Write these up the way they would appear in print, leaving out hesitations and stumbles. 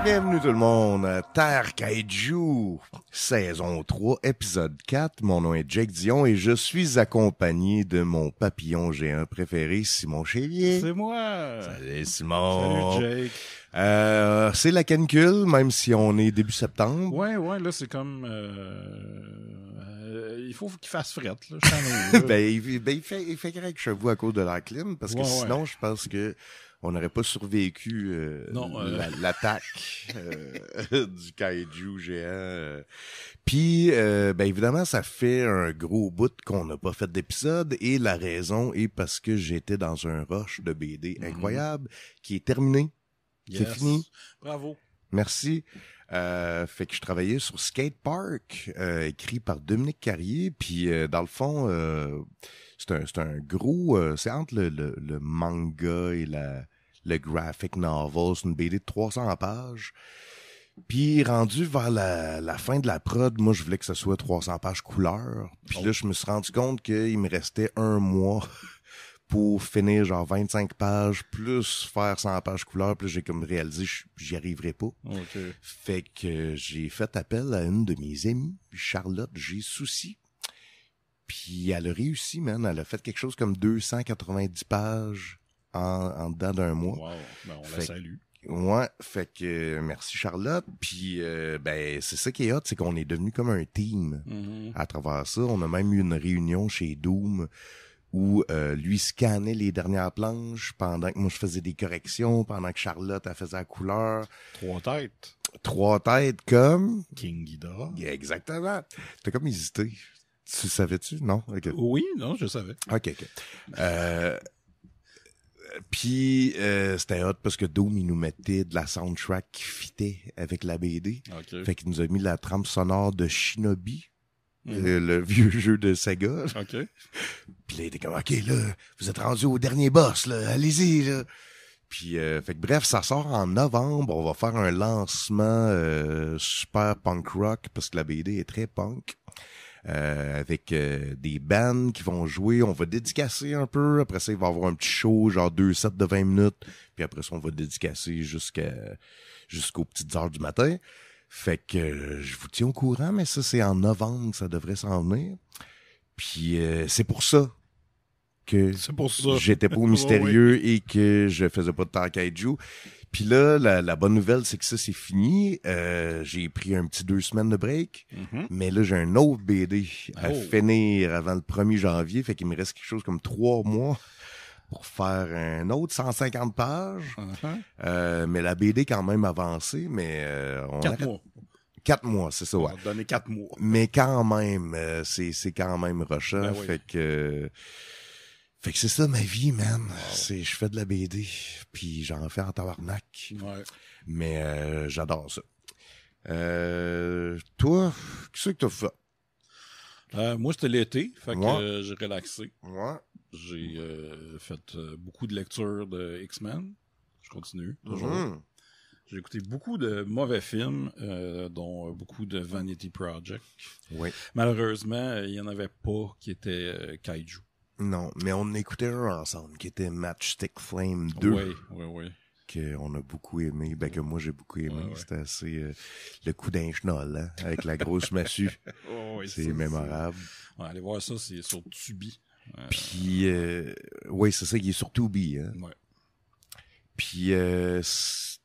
Bienvenue tout le monde à Terre Kaiju, saison 3, épisode 4. Mon nom est Jake Dion et je suis accompagné de mon papillon géant préféré, Simon Chélier. C'est moi! Salut Simon! Salut Jake! C'est la canicule, même si on est début septembre. Ouais, là c'est comme... il faut qu'il fasse fret, là. Je t'en ai, là. Il fait correct chez vous à cause de la clim, parce que sinon, je pense que on n'aurait pas survécu l'attaque du kaiju géant. Puis, évidemment, ça fait un gros bout qu'on n'a pas fait d'épisode, et la raison est parce que j'étais dans un rush de BD incroyable qui est terminé. Yes. C'est fini. Bravo. Merci. Fait que je travaillais sur Skate Park, écrit par Dominique Carrier, puis dans le fond, c'est un gros, c'est entre le manga et le graphic novel, c'est une BD de 300 pages. Puis rendu vers la fin de la prod, moi je voulais que ce soit 300 pages couleur. Puis là je me suis rendu compte qu'il me restait un mois pour finir genre 25 pages plus faire 100 pages couleur. Puis là, j'ai comme réalisé j'y arriverais pas. Okay. Fait que j'ai fait appel à une de mes amies, Charlotte G. Soucy. Puis elle a réussi, man. Elle a fait quelque chose comme 290 pages en dedans d'un mois. Wow. Ben, on la salue. Ouais, fait que merci Charlotte. Puis c'est ça qui est hot, c'est qu'on est devenu comme un team à travers ça. On a même eu une réunion chez Doom où lui scannait les dernières planches pendant que moi je faisais des corrections, pendant que Charlotte elle faisait la couleur. 3 têtes comme King Ghidorah. Exactement. T'as comme hésité. Tu savais-tu? Non? Okay. Oui, non, je savais. OK. Puis c'était hot parce que Doom il nous mettait de la soundtrack qui fitait avec la BD. Okay. Fait qu'il nous a mis la trame sonore de Shinobi. Le vieux jeu de Sega. OK. Puis là, il était comme, OK, là, vous êtes rendu au dernier boss, là, allez-y, là. Puis, fait que bref, ça sort en novembre. On va faire un lancement super punk rock, parce que la BD est très punk. Avec des bands qui vont jouer. On va dédicacer un peu. Après ça, il va y avoir un petit show, genre 2 sets de 20 minutes. Puis après ça, on va dédicacer jusqu'aux petites heures du matin. Fait que je vous tiens au courant, mais ça, c'est en novembre, ça devrait s'en venir. Puis c'est pour ça que j'étais pas au mystérieux et que je faisais pas de Terre Kaiju. Puis là, la bonne nouvelle, c'est que ça, c'est fini. J'ai pris un petit 2 semaines de break, mais là, j'ai un autre BD à finir avant le 1er janvier. Fait qu'il me reste quelque chose comme 3 mois pour faire un autre 150 pages. Mais la BD est quand même avancée, mais 4 mois. 4 mois, c'est ça, ouais. On va donner 4 mois. Mais quand même, c'est quand même rushant. Ben oui. Fait que c'est ça ma vie, man. Wow. Je fais de la BD, puis j'en fais en tabarnak. Ouais. Mais j'adore ça. Toi, qu'est-ce que t'as fait? Moi, c'était l'été, fait que j'ai relaxé. Ouais. J'ai fait beaucoup de lectures de X-Men. Je continue, toujours. J'ai écouté beaucoup de mauvais films, dont beaucoup de Vanity Project. Oui. Malheureusement, il n'y en avait pas qui étaient kaiju. Non, mais on écoutait un ensemble, qui était Matchstick Flame 2. Oui. Qu'on a beaucoup aimé, que moi j'ai beaucoup aimé. Ouais. C'était assez le coup d'un chenol, hein, avec la grosse massue. C'est mémorable. Ouais, allez voir ça, c'est sur Tubi. Puis, oui, c'est ça, il est sur Tubi. Hein. Ouais. Puis,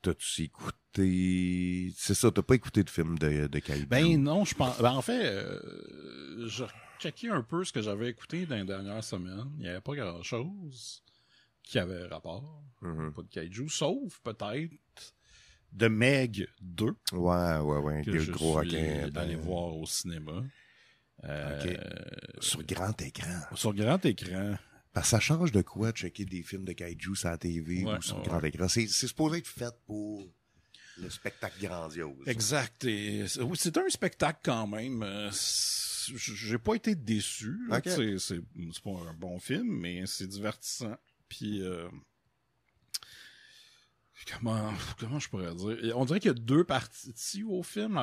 t'as-tu écouté... C'est ça, t'as pas écouté de film de kaiju? Ben non, je pense... en fait, je checkais un peu ce que j'avais écouté dans les dernières semaines. Il n'y avait pas grand-chose qui avait rapport. Pas de kaiju, sauf peut-être de Meg 2. Ouais. Que je gros suis requin. allé voir au cinéma. OK. Sur grand écran. Sur grand écran. Parce que ça change de quoi de checker des films de kaiju sur la TV ou sur grand écran. C'est supposé être fait pour le spectacle grandiose. Exact. Et c'est un spectacle quand même. J'ai pas été déçu. Okay. C'est pas un bon film, mais c'est divertissant. Puis comment je pourrais dire? On dirait qu'il y a 2 parties au film.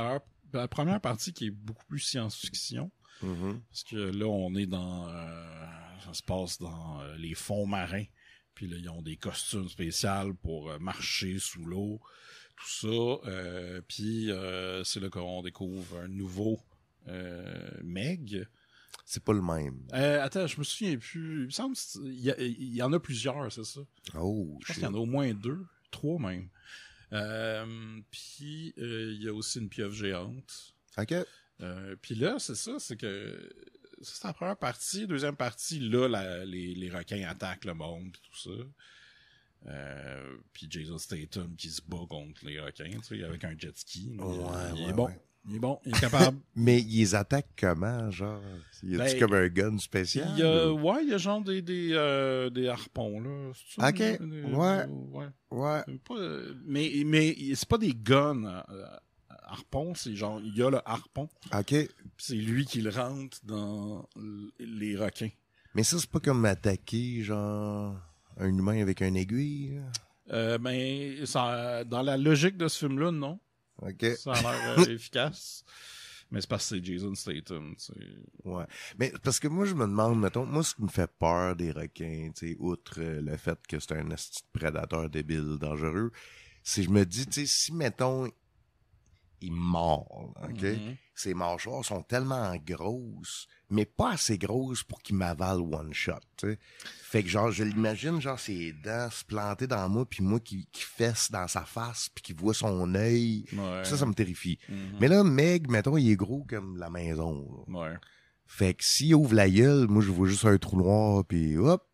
La première partie qui est beaucoup plus science-fiction. Parce que là, on est dans... ça se passe dans les fonds marins Puis là, ils ont des costumes spéciaux pour marcher sous l'eau, tout ça. Puis c'est là qu'on découvre un nouveau Meg. C'est pas le même. Attends, je me souviens plus. Il me semble qu'il y en a plusieurs, c'est ça. Oh, je pense qu'il y en a au moins 2, 3 même. Puis il y a aussi une pieuvre géante. OK. Puis là, c'est ça, c'est que ça, c'est la première partie. Deuxième partie, là, les requins attaquent le monde, puis tout ça. Puis Jason Statham qui se bat contre les requins, tu sais, avec un jet ski. Il est bon. Ouais. Il est bon, il est capable. Mais ils les attaquent comment, genre? Y a-tu comme un gun spécial? Il y a genre des harpons, là. OK. Ouais. Mais c'est pas des guns harpons, c'est genre, il y a le harpon. OK. C'est lui qui le rentre dans les requins. Mais ça, c'est pas comme attaquer, genre, un humain avec une aiguille? Ben, ça, dans la logique de ce film-là, non. OK. Ça a l'air efficace. Mais c'est parce que c'est Jason Statham, tu sais. Ouais. Mais parce que moi, je me demande, mettons, moi, ce qui me fait peur des requins, tu sais, outre le fait que c'est un esti de prédateur débile, dangereux, c'est je me dis, tu sais, si, mettons, il mord, OK? Ses mâchoires sont tellement grosses, mais pas assez grosses pour qu'il m'avale one shot, tu sais. Fait que genre, je l'imagine, genre, ses dents se planter dans moi, puis moi qui fesse dans sa face, puis qui voit son œil. Ouais. Ça me terrifie. Mais là, Meg, mettons, il est gros comme la maison. Là. Ouais. Fait que s'il ouvre la gueule, moi, je vois juste un trou noir, puis hop.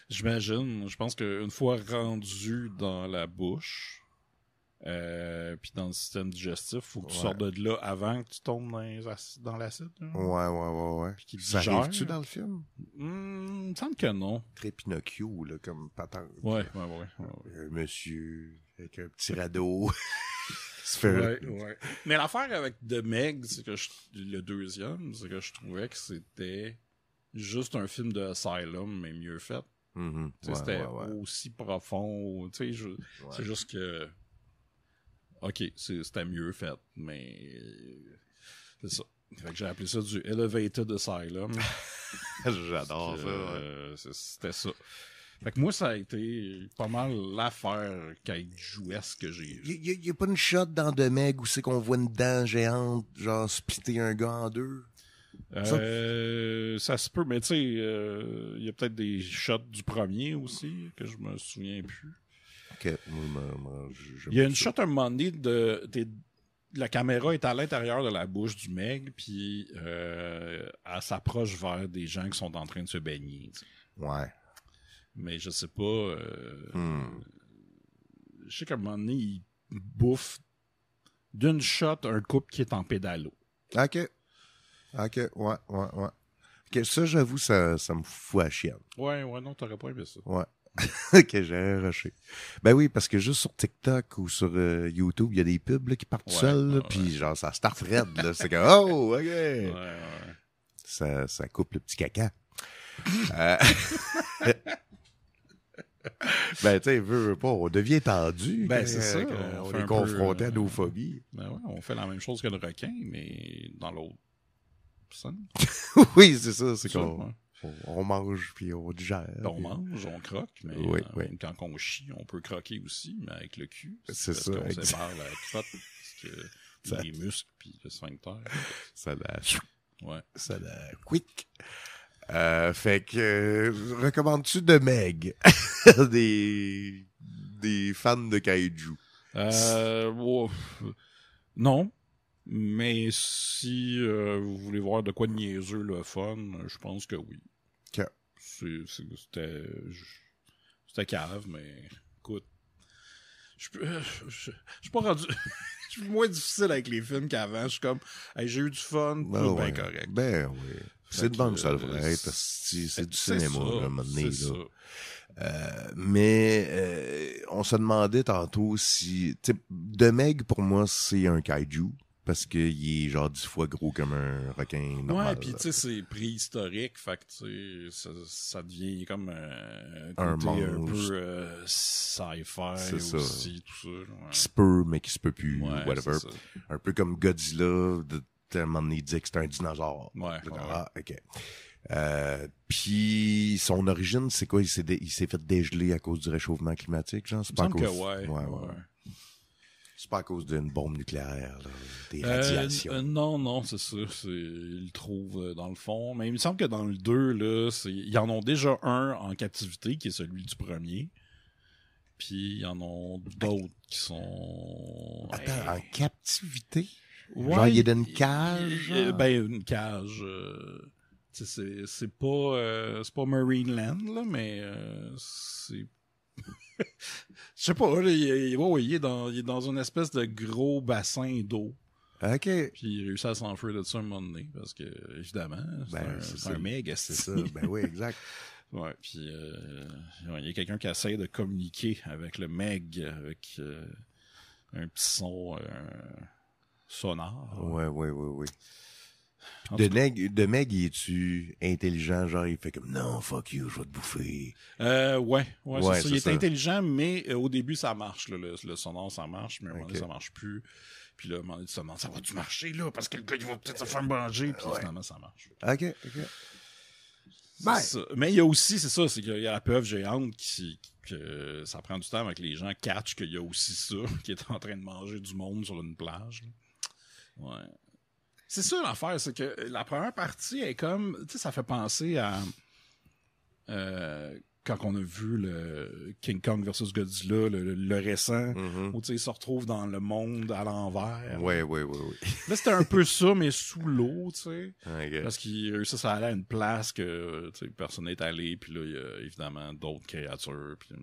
J'imagine. Je pense qu'une fois rendu dans la bouche, puis dans le système digestif, faut que tu sortes de là avant que tu tombes dans l'acide. Ouais. Puis ça arrive-tu dans le film? Il me semble que non. Très Pinocchio, là, comme patente. Ouais. Un monsieur avec un petit radeau. Ouais. Mais l'affaire avec The Meg, c'est que le deuxième, c'est que je trouvais que c'était juste un film de Asylum, mais mieux fait. C'était aussi profond. C'est juste que... OK, c'était mieux fait, mais c'est ça. Fait que j'ai appelé ça du Elevated Asylum. J'adore ça. C'était ça. Fait que moi, ça a été pas mal l'affaire kaiju-esque que j'ai. Y a pas une shot dans The Meg où c'est qu'on voit une dent géante, genre splitter un gars en deux? Ça se peut, mais tu sais, il y a peut-être des shots du premier aussi, que je me souviens plus. OK. Il y a une shot un moment donné la caméra est à l'intérieur de la bouche du Meg, puis elle s'approche vers des gens qui sont en train de se baigner. T'sais. Ouais. Mais je sais pas. Je sais qu'à un moment donné, il bouffe d'une shot un couple qui est en pédalo. OK, ouais. OK, ça, j'avoue, ça me fout à chienne. Ouais, non, t'aurais pas aimé ça. Ouais. OK, j'ai rushé. Ben oui, parce que juste sur TikTok ou sur YouTube, il y a des pubs là, qui partent seuls, puis genre, ça start red, là. C'est comme, oh, OK. Ouais. Ça coupe le petit caca. Ben, tu sais, veut pas, on devient tendu. Ben, c'est ça. On est confronté à nos phobies. Ben ouais, on fait la même chose que le requin, mais dans l'autre sens. Oui, c'est ça. C'est qu'on on mange puis on digère. On mange, on croque, mais oui. quand on chie, on peut croquer aussi, mais avec le cul. C'est ça. Parce qu'on sépare la crotte, parce que les muscles puis le sphincter. Ça la... Ouais. Ça la... Quick. Fait que recommandes-tu de Meg des fans de kaiju? Non, mais si vous voulez voir de quoi de niaiseux le fun, je pense que oui. Okay. C'était cave, mais écoute, je suis pas rendu. Je suis moins difficile avec les films qu'avant. Je suis comme, hey, j'ai eu du fun, tout bien correct. Ben oui. C'est de bon que ça devrait être. C'est du cinéma, à un moment donné. Mais on se demandait tantôt si... The Meg, pour moi, c'est un kaiju. Parce qu'il est genre 10 fois gros comme un requin normal. Ouais, pis tu sais, c'est préhistorique. Fait que tu sais, ça devient comme un côté un peu sci-fi aussi, tout ça. Ouais. Qui se peut, mais qui se peut plus, whatever. Un peu comme Godzilla, à un moment donné, il dit que c'est un dinosaure. Ouais. Ah, OK. Puis son origine, c'est quoi? Il s'est fait dégeler à cause du réchauffement climatique, genre? C'est pas à cause... ouais. C'est pas à cause d'une bombe nucléaire, là, des radiations. Non, c'est ça. Ils le trouvent dans le fond. Mais il me semble que dans le 2, là, ils en ont déjà un en captivité, qui est celui du premier. Puis ils en ont d'autres qui sont... Attends, en captivité? Ouais, genre, il est dans une cage? Une cage... c'est pas Marineland, là, mais c'est... Je sais pas, là, il est dans une espèce de gros bassin d'eau. OK. Puis il réussit à s'enfuir de ça un moment donné, parce que, évidemment, c'est un meg. C'est ça, ben oui, exact. Ouais, puis il y a quelqu'un qui essaie de communiquer avec le meg, avec un petit son sonore. Ouais. De Meg, il est-tu intelligent, genre il fait comme non, fuck you, je vais te bouffer. Ouais, c'est ça. Il est ça. intelligent, mais au début ça marche, là, le sonore ça marche, mais à un moment donné ça marche plus. Puis là, à un moment donné tu te demandes, ça va-tu marcher là, parce que le gars il va peut-être se faire manger, puis finalement ça marche. Ok. Ça. Mais il y a aussi, c'est ça, c'est qu'il y a la pieuvre géante que ça prend du temps avec les gens catch qu'il y a aussi ça, qui est en train de manger du monde sur une plage. Là. Ouais. C'est ça l'affaire, c'est que la première partie est comme, tu sais, ça fait penser à quand on a vu le King Kong versus Godzilla, le récent, où tu sais, ils se retrouvent dans le monde à l'envers. Ouais. Là, c'était un peu ça, mais sous l'eau, tu sais. Okay. Parce qu'ils réussissent à aller à une place que personne n'est allé, puis là, il y a évidemment d'autres créatures. Puis,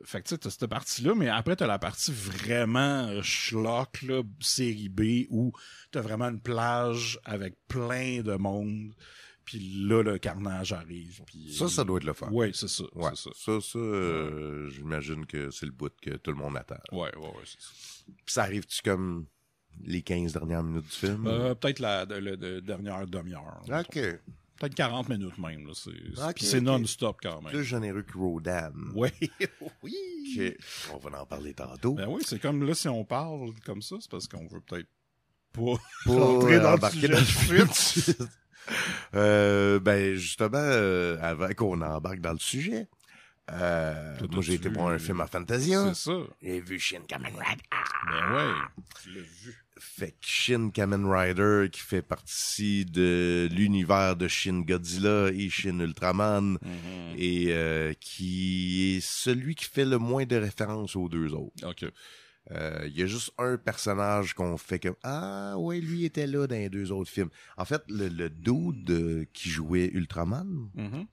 fait que tu sais, t'as cette partie-là, mais après, t'as la partie vraiment schlock, là, série B, où t'as vraiment une plage avec plein de monde. Puis là, le carnage arrive. Puis, ça doit être le fun. Oui, c'est ça. Ouais. Ça j'imagine que c'est le bout que tout le monde attend. Ouais, c'est ça. Puis ça arrive-tu comme les 15 dernières minutes du film? Peut-être la dernière demi-heure. OK. Peut-être 40 minutes même. Là. Okay, c'est non-stop quand même. Plus généreux que Rodan. Oui. Okay. On va en parler tantôt. Ben oui, c'est comme là, si on parle comme ça, c'est parce qu'on veut peut-être pas rentrer dans le sujet. Justement, avant qu'on embarque dans le sujet, moi j'ai été voir un film à Fantasia. C'est ça. J'ai vu Shin Kamen Rider. Ben ouais, tu l'as vu. Fait que Shin Kamen Rider, qui fait partie de l'univers de Shin Godzilla et Shin Ultraman, et qui est celui qui fait le moins de références aux deux autres. OK. Il y a juste un personnage qu'on fait comme ah ouais, lui était là dans les deux autres films. En fait, le dude qui jouait Ultraman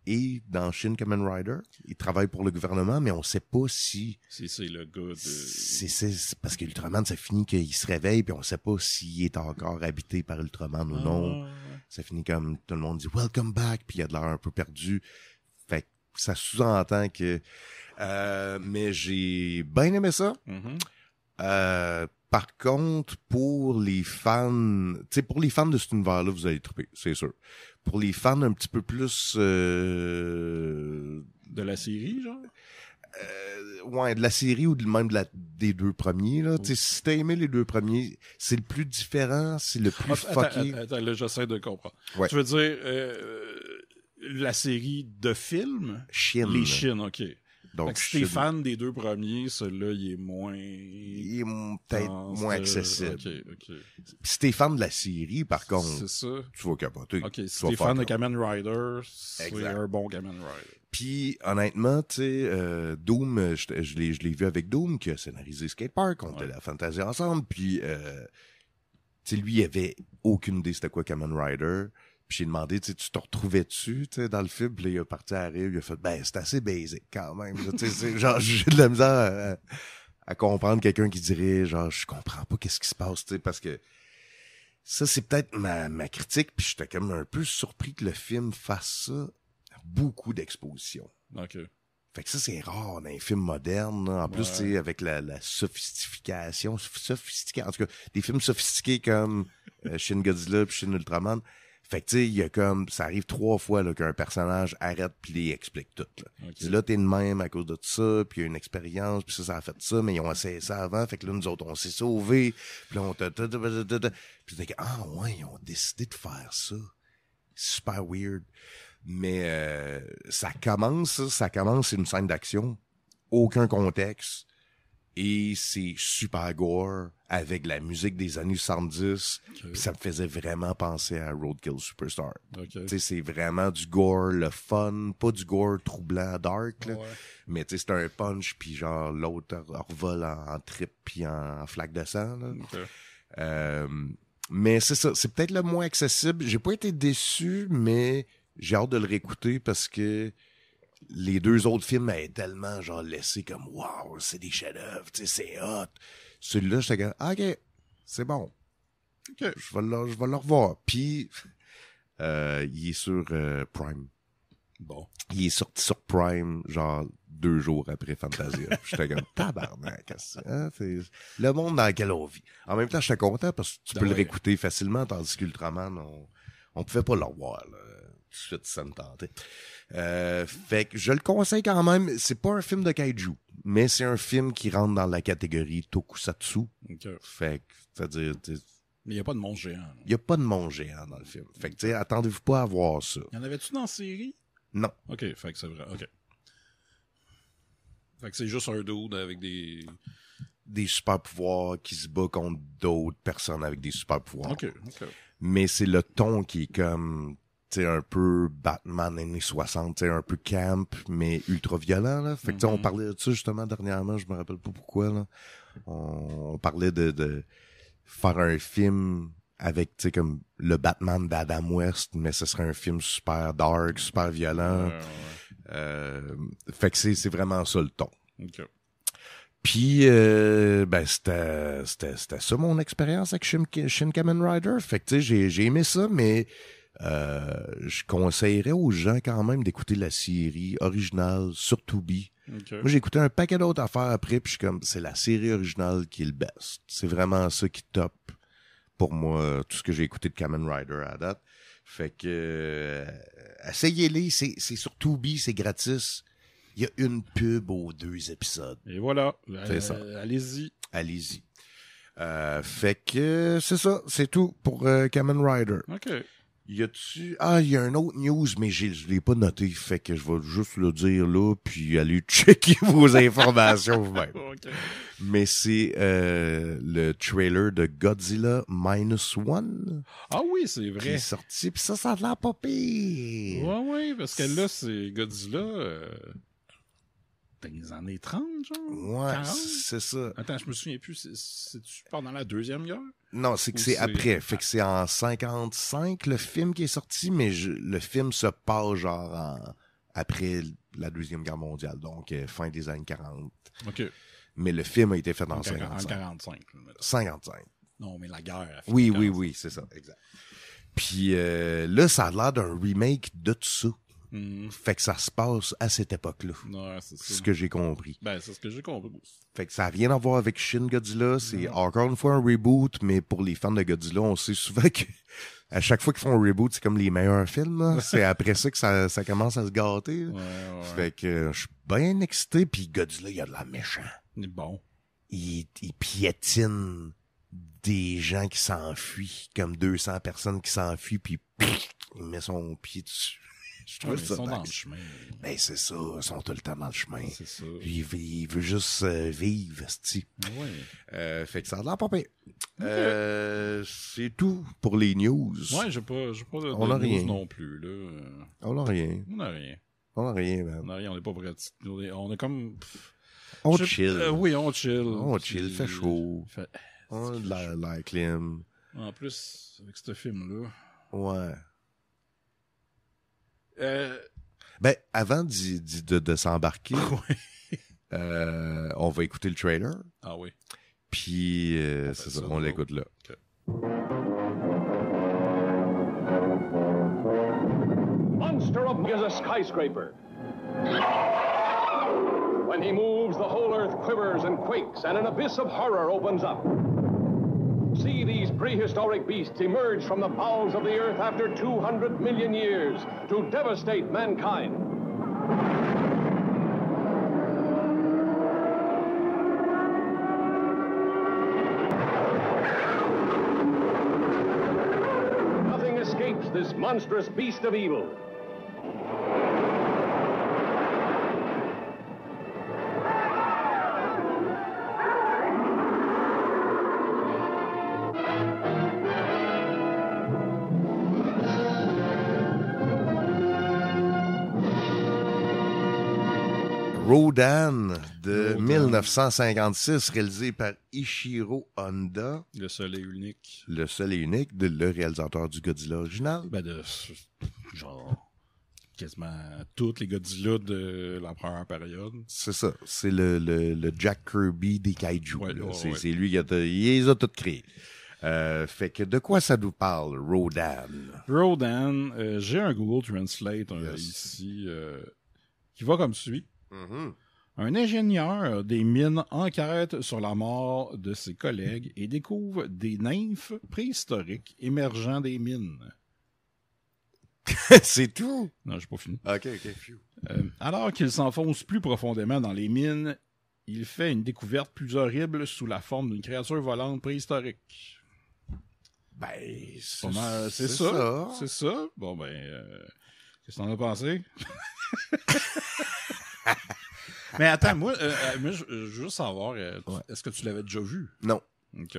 et dans Shin Kamen Rider, il travaille pour le gouvernement, mais on sait pas si c'est le gars de... C'est parce que Ultraman, ça finit qu'il se réveille, puis on sait pas s'il est encore habité par Ultraman ou non. Ça finit comme tout le monde dit welcome back, puis il a de l'air un peu perdu. Fait que ça sous-entend que mais j'ai bien aimé ça. Par contre, pour les fans de cet univers-là, vous allez triper, c'est sûr. Pour les fans un petit peu plus de la série, genre? Ouais, de la série ou même des deux premiers, là. Okay. Si t'as aimé les deux premiers, c'est le plus différent, c'est le plus fucké. Attends, là, j'essaie de comprendre. Ouais. Tu veux dire, la série de films? Shin. Les Shin, OK. Donc, si t'es fan des deux premiers, celui-là, il est moins... Il est peut-être moins accessible. OK. Si t'es fan de la série, par contre, c'est ça. Tu vas capoter. OK, si t'es fan de Kamen Rider, c'est exact. un bon Kamen Rider. Puis, honnêtement, tu sais, Doom, je l'ai vu avec Doom, qui a scénarisé Skate Park, on était à la Fantasia ensemble, puis, tu sais, lui, il avait aucune idée c'était quoi Kamen Rider. Puis j'ai demandé, tu te retrouvais-tu, dans le film? Puis là, il a parti à rire, il a fait, c'est assez basic quand même. Genre, j'ai de la misère à comprendre quelqu'un qui dirait, genre, je comprends pas qu'est-ce qui se passe, parce que ça, c'est peut-être ma critique, puis j'étais comme un peu surpris que le film fasse ça. Beaucoup d'exposition. OK. Fait que ça, c'est rare dans les films modernes. Là. En plus, tu sais, avec la sophistication, en tout cas, des films sophistiqués comme Shin Godzilla puis Shin Ultraman. Fait que tu sais, il y a comme, ça arrive 3 fois là, qu'un personnage arrête puis il explique tout. Là, okay. Là t'es de même à cause de tout ça, puis il y a une expérience, puis ça a fait ça, mais ils ont essayé ça avant, fait que là, nous autres, on s'est sauvés, puis là, puis t'es que, ah ouais, ils ont décidé de faire ça. super weird. Mais ça commence, c'est une scène d'action, aucun contexte, et c'est super gore, avec la musique des années 70, puis ça me faisait vraiment penser à Roadkill Superstar. Tu sais, c'est vraiment du gore, le fun, pas du gore troublant, dark, là, mais tu sais, c'est un punch, puis genre l'autre revole en trip, puis en flaque de sang, là. Mais c'est ça, c'est peut-être le moins accessible. J'ai pas été déçu, mais j'ai hâte de le réécouter parce que les deux autres films m'avaient tellement genre laissé comme wow, c'est des chefs-d'œuvre, tu sais, c'est hot. Celui-là, j'étais comme ok, c'est bon. Ok, je vais le revoir. Puis il est sur Prime. Bon. Il est sorti sur Prime genre 2 jours après Fantasia. J'étais comme tabarnak, hein, c'est le monde dans lequel on vit. En même temps, j'étais content parce que tu peux le réécouter facilement, tandis qu'Ultraman, on pouvait pas le revoir là. Tout de suite, ça me tentait. Fait que je le conseille quand même. C'est pas un film de kaiju, mais c'est un film qui rentre dans la catégorie tokusatsu. Fait que, c'est-à-dire... Mais il n'y a pas de monstre géant. Il n'y a pas de monstre géant dans le film. Fait que, tu sais, attendez-vous pas à voir ça. Y en avait-tu dans la série? Non. OK, fait que c'est vrai. OK. Fait que c'est juste un dude avec des super pouvoirs qui se bat contre d'autres personnes avec des super pouvoirs. OK. Mais c'est le ton qui est comme... tu sais, un peu Batman années 60, tu sais, un peu camp, mais ultra violent, là. Fait que, tu sais, on parlait de ça, justement, dernièrement, je me rappelle pas pourquoi, là. On parlait de faire un film avec, tu sais, comme le Batman d'Adam West, mais ce serait un film super dark, super violent. Fait que c'est vraiment ça, le ton. OK. Puis, ben, c'était ça, mon expérience avec Shin Kamen Rider. Fait que, tu sais, j'ai aimé ça, mais... je conseillerais aux gens quand même d'écouter la série originale sur Tubi. Moi, j'ai écouté un paquet d'autres affaires après, puis je suis comme, c'est la série originale qui est le best. C'est vraiment ça qui top pour moi, tout ce que j'ai écouté de Kamen Rider à date. Fait que, essayez-les, c'est sur Tubi, c'est gratis. Il y a une pub aux 2 épisodes. Et voilà. C'est ça. Allez-y. Allez-y. Fait que, c'est ça, c'est tout pour Kamen Rider. OK. Il y a un autre news, mais je l'ai pas noté, fait que je vais juste le dire là, puis aller checker vos informations vous-même. Okay. Mais c'est le trailer de Godzilla Minus One. Ah oui, c'est vrai. Qui est sorti, puis ça a l'air pas pire. Ouais, parce que là, c'est Godzilla... dans les années 30, genre? Ouais, 40? c'est ça. Attends, je me souviens plus. C'est-tu pendant la Deuxième Guerre? Non, c'est que c'est après. Fait que c'est en 55, le film qui est sorti, mais le film se passe genre après la Deuxième Guerre mondiale, donc fin des années 40. OK. Mais le film a été fait en 55. En 45. 55. Non, mais la guerre. Oui, c'est ça, exact. Puis là, ça a l'air d'un remake de tout ça. Fait que ça se passe à cette époque-là. Ouais, c'est ça. C'est ce que j'ai compris. Ben, c'est ce que j'ai compris aussi. Fait que ça n'a rien à voir avec Shin Godzilla. C'est encore une fois un reboot, mais pour les fans de Godzilla, on sait souvent que à chaque fois qu'ils font un reboot, c'est comme les meilleurs films. Là. C'est après ça que ça commence à se gâter. Ouais. Fait que je suis bien excité. Puis Godzilla, il a de la méchant. Il est bon. Il piétine des gens qui s'enfuient, comme 200 personnes qui s'enfuient, puis il met son pied dessus. Je trouve ça. Ils sont dans le chemin. Ben, c'est ça. Ils sont tout le temps dans le chemin. C'est ça. Il veut juste vivre, c'ti. Ouais. Fait que ça a l'air pas pire. C'est tout pour les news. Ouais, j'ai pas de on a news rien non plus, là. On a rien. On a rien, man. on a rien, on est pas prêts. On est comme... On chill. Oui, on chill. On chill, fait chaud. On a de l'air clim. En plus, avec ce film-là... Ouais. Ben, avant de s'embarquer, on va écouter le trailer. Ah oui. Puis, c'est ça, on l'écoute là. Okay. Monster of is a skyscraper. When he moves, the whole earth quivers and quakes, and an abyss of horror opens up. See these prehistoric beasts emerge from the bowels of the earth after 200 million years to devastate mankind. Nothing escapes the this monstrous beast of evil. Rodan de 1956, réalisé par Ishiro Honda. Le seul et unique. Le seul et unique, le réalisateur du Godzilla original. Ben genre quasiment tous les Godzilla de la première période. C'est ça. C'est le Jack Kirby des kaiju. Ouais, c'est lui qui il les a tous créés. Fait que de quoi ça nous parle, Rodan? Rodan, j'ai un Google Translate ici qui va comme suit. Mm-hmm. Un ingénieur des mines enquête sur la mort de ses collègues et découvre des nymphes préhistoriques émergeant des mines. C'est tout? Non, j'ai pas fini. OK. Alors qu'il s'enfonce plus profondément dans les mines, il fait une découverte plus horrible sous la forme d'une créature volante préhistorique. Ben, c'est ça. C'est ça. Bon, ben, qu'est-ce que t'en as pensé? Mais attends, moi je veux juste savoir, est-ce que tu l'avais déjà vu? Non. OK.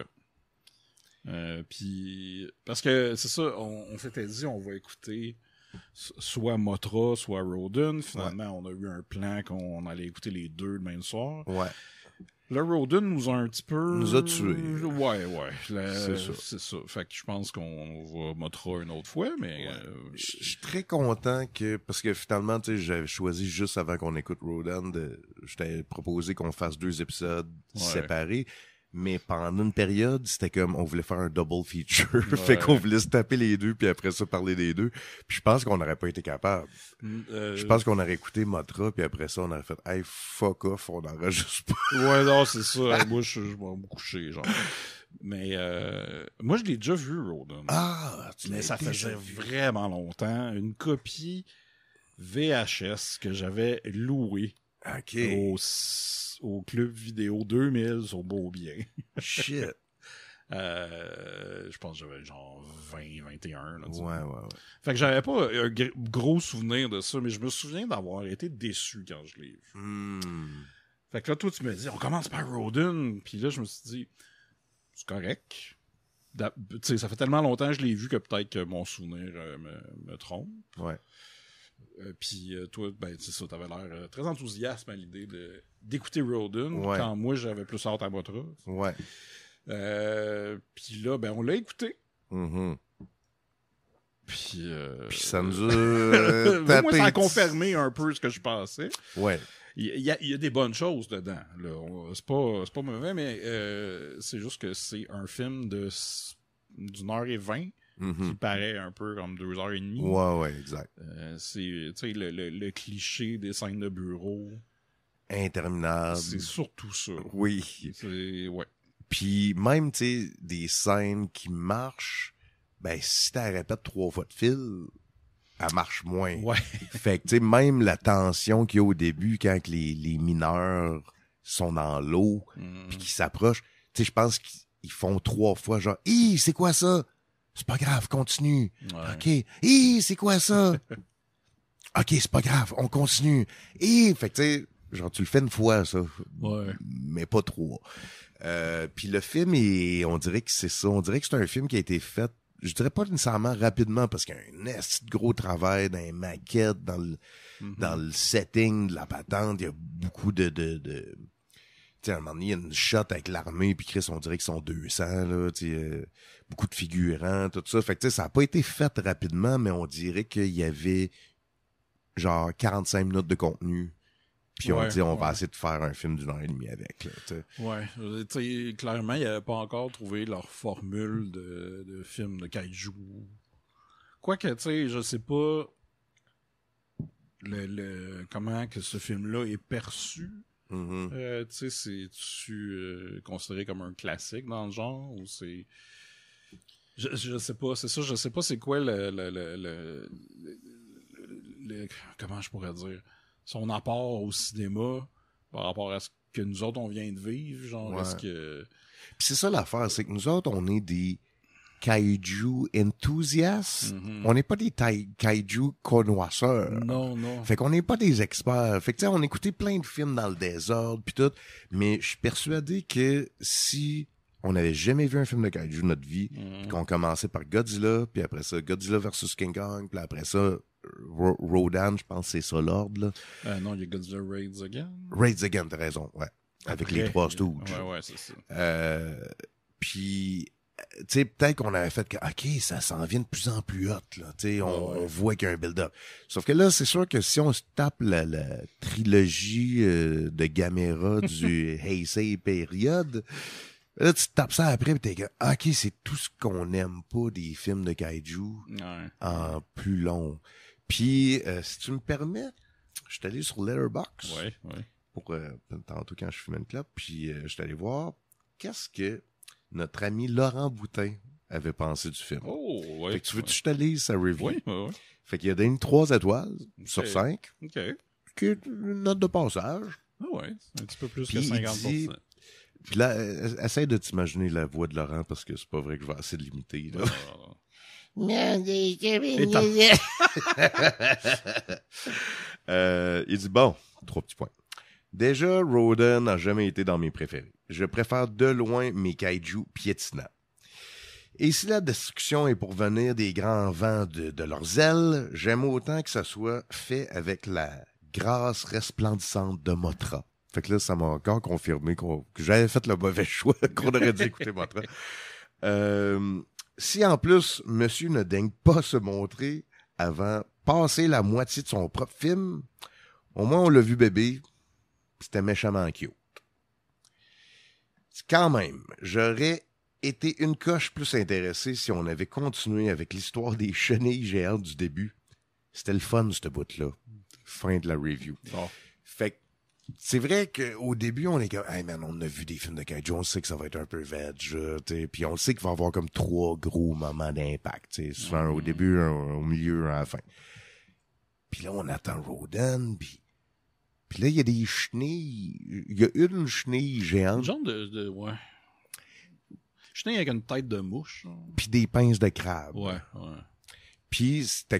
Puis, parce que c'est ça, on s'était dit, on va écouter soit Mothra, soit Rodan. Finalement, on a eu un plan qu'on allait écouter les deux le même soir. Ouais. Le Rodan nous a un petit peu... Nous a tués. Ouais. C'est ça. Fait que je pense qu'on va Mothra une autre fois, mais... Ouais. Je suis très content parce que finalement, tu sais, j'avais choisi juste avant qu'on écoute Rodan, je t'avais proposé qu'on fasse 2 épisodes séparés. Mais pendant une période, c'était comme, on voulait faire un double feature. Fait qu'on voulait se taper les deux, puis après ça, parler des deux. Puis je pense qu'on n'aurait pas été capable. Je pense qu'on aurait écouté Mothra, puis après ça, on aurait fait, hey, fuck off, on n'enregistre pas. Ouais, non, c'est ça. Moi, je vais me coucher, genre. Mais, moi, je l'ai déjà vu, Rodan. Mais ça faisait vraiment longtemps. Une copie VHS que j'avais louée. OK. Au Club Vidéo 2000 sur Beaubien. Shit. Je pense que j'avais genre 20, 21. Là, ouais. Fait que j'avais pas un gros souvenir de ça, mais je me souviens d'avoir été déçu quand je l'ai vu. Fait que là, toi, tu me dis, on commence par Rodan. Puis là, je me suis dit, c'est correct. Tu sais, ça fait tellement longtemps que je l'ai vu que peut-être que mon souvenir me trompe. Ouais. Puis toi, ben c'est ça, t'avais l'air très enthousiaste à l'idée d'écouter Rodan, quand moi j'avais plus hâte à Mothra. Ouais. Puis là, ben on l'a écouté. Mm-hmm. Puis ça nous a tapé. Moi, ça a confirmé un peu ce que je pensais. Ouais. Il y a des bonnes choses dedans. Là. C'est pas mauvais, mais c'est juste que c'est un film d'1h20. Qui paraît un peu comme 2h30. Ouais, exact. C'est, tu sais, le cliché des scènes de bureau. Interminable. C'est surtout ça. Oui. Ouais. Puis même, tu sais, des scènes qui marchent, ben, si t'as répètes 3 fois de fil, elle marche moins. Ouais. Fait que, tu sais, même la tension qu'il y a au début quand les mineurs sont dans l'eau, puis qu'ils s'approchent, tu sais, je pense qu'ils font 3 fois genre, « Hi, c'est quoi ça? » C'est pas grave, continue. Ouais. OK. Hi, c'est quoi ça? OK, c'est pas grave, on continue. Hi, fait que tu sais, genre tu le fais une fois, ça. Ouais. Mais pas 3. Puis le film, on dirait que c'est ça. On dirait que c'est un film qui a été fait, je dirais pas nécessairement rapidement, parce qu'il y a un esti de gros travail dans les maquettes, dans le setting de la patente. Il y a beaucoup de tu sais, à un moment donné, il y a une shot avec l'armée, puis Chris, on dirait qu'ils sont 200, là, tu sais, beaucoup de figurants, tout ça. Fait que, tu sais, ça a pas été fait rapidement, mais on dirait qu'il y avait, genre, 45 minutes de contenu. Puis on dit, on va essayer de faire un film d'1h30 avec, là, tu sais. Ouais. Tu sais, clairement, ils n'avaient pas encore trouvé leur formule de film de kaiju. Quoique, tu sais, je sais pas comment que ce film-là est perçu. Tu sais, c'est-tu considéré comme un classique dans le genre ou c'est... Je sais pas, c'est ça, je sais pas c'est quoi le comment je pourrais dire, son apport au cinéma par rapport à ce que nous autres on vient de vivre, genre, est-ce que... Puis c'est ça l'affaire, c'est que nous autres, on est des kaiju enthusiasts. On n'est pas des kaiju connoisseurs. Non. Fait qu'on n'est pas des experts. Fait que tu sais, on écoutait plein de films dans le désordre puis tout, mais je suis persuadé que si on n'avait jamais vu un film de kaiju de notre vie, puis qu'on commençait par Godzilla, puis après ça Godzilla versus King Kong, puis après ça Rodan, je pense que c'est ça l'ordre là. Non, il y a Godzilla Raids Again. Raids Again, t'as raison, ouais. Avec les trois Stooges. Ouais, c'est ça. Puis, tu sais, peut-être qu'on avait fait que, OK, ça s'en vient de plus en plus hot, là. Tu sais, on voit qu'il y a un build-up. Sauf que là, c'est sûr que si on se tape la trilogie de Gamera du Heisei période, là, tu te tapes ça après, pis t'es que, OK, c'est tout ce qu'on n'aime pas des films de kaiju en plus long. Puis, si tu me permets, je suis allé sur Letterboxd. Ouais. Pour tantôt quand je fumais une clope, puis je suis allé voir qu'est-ce que notre ami Laurent Boutin avait pensé du film. Oh, ouais. Fait que tu veux que je te lise sa review? Oui. Fait qu'il a donné 3 étoiles sur 5. OK. Qui est une note de passage. Ah ouais, un petit peu plus Puis que 50%. Puis là, essaie de t'imaginer la voix de Laurent parce que c'est pas vrai que je vais assez de limiter. Là. Il dit, bon, 3 petits points. Déjà, Rodan n'a jamais été dans mes préférés. Je préfère de loin mes kaiju piétinants. Et si la destruction est pour venir des grands vents de leurs ailes, j'aime autant que ça soit fait avec la grâce resplendissante de Mothra. Fait que là, ça m'a encore confirmé que j'avais fait le mauvais choix, qu'on aurait dû écouter Mothra. Si en plus, monsieur ne daigne pas se montrer avant passer la moitié de son propre film, au moins on l'a vu bébé, c'était méchamment cute. Quand même, j'aurais été une coche plus intéressé si on avait continué avec l'histoire des chenilles géantes du début. C'était le fun, ce bout-là. Fin de la review. Oh. Fait que c'est vrai qu'au début, on est comme, hey man, on a vu des films de kaiju, on sait que ça va être un peu veg, puis on sait qu'il va y avoir comme 3 gros moments d'impact, souvent au début, au milieu, à la fin. Puis là, on attend Rodan, puis là, il y a des chenilles, il y a une chenille géante. Genre ouais. Chenille avec une tête de mouche. Puis des pinces de crabe. Ouais. Puis c'était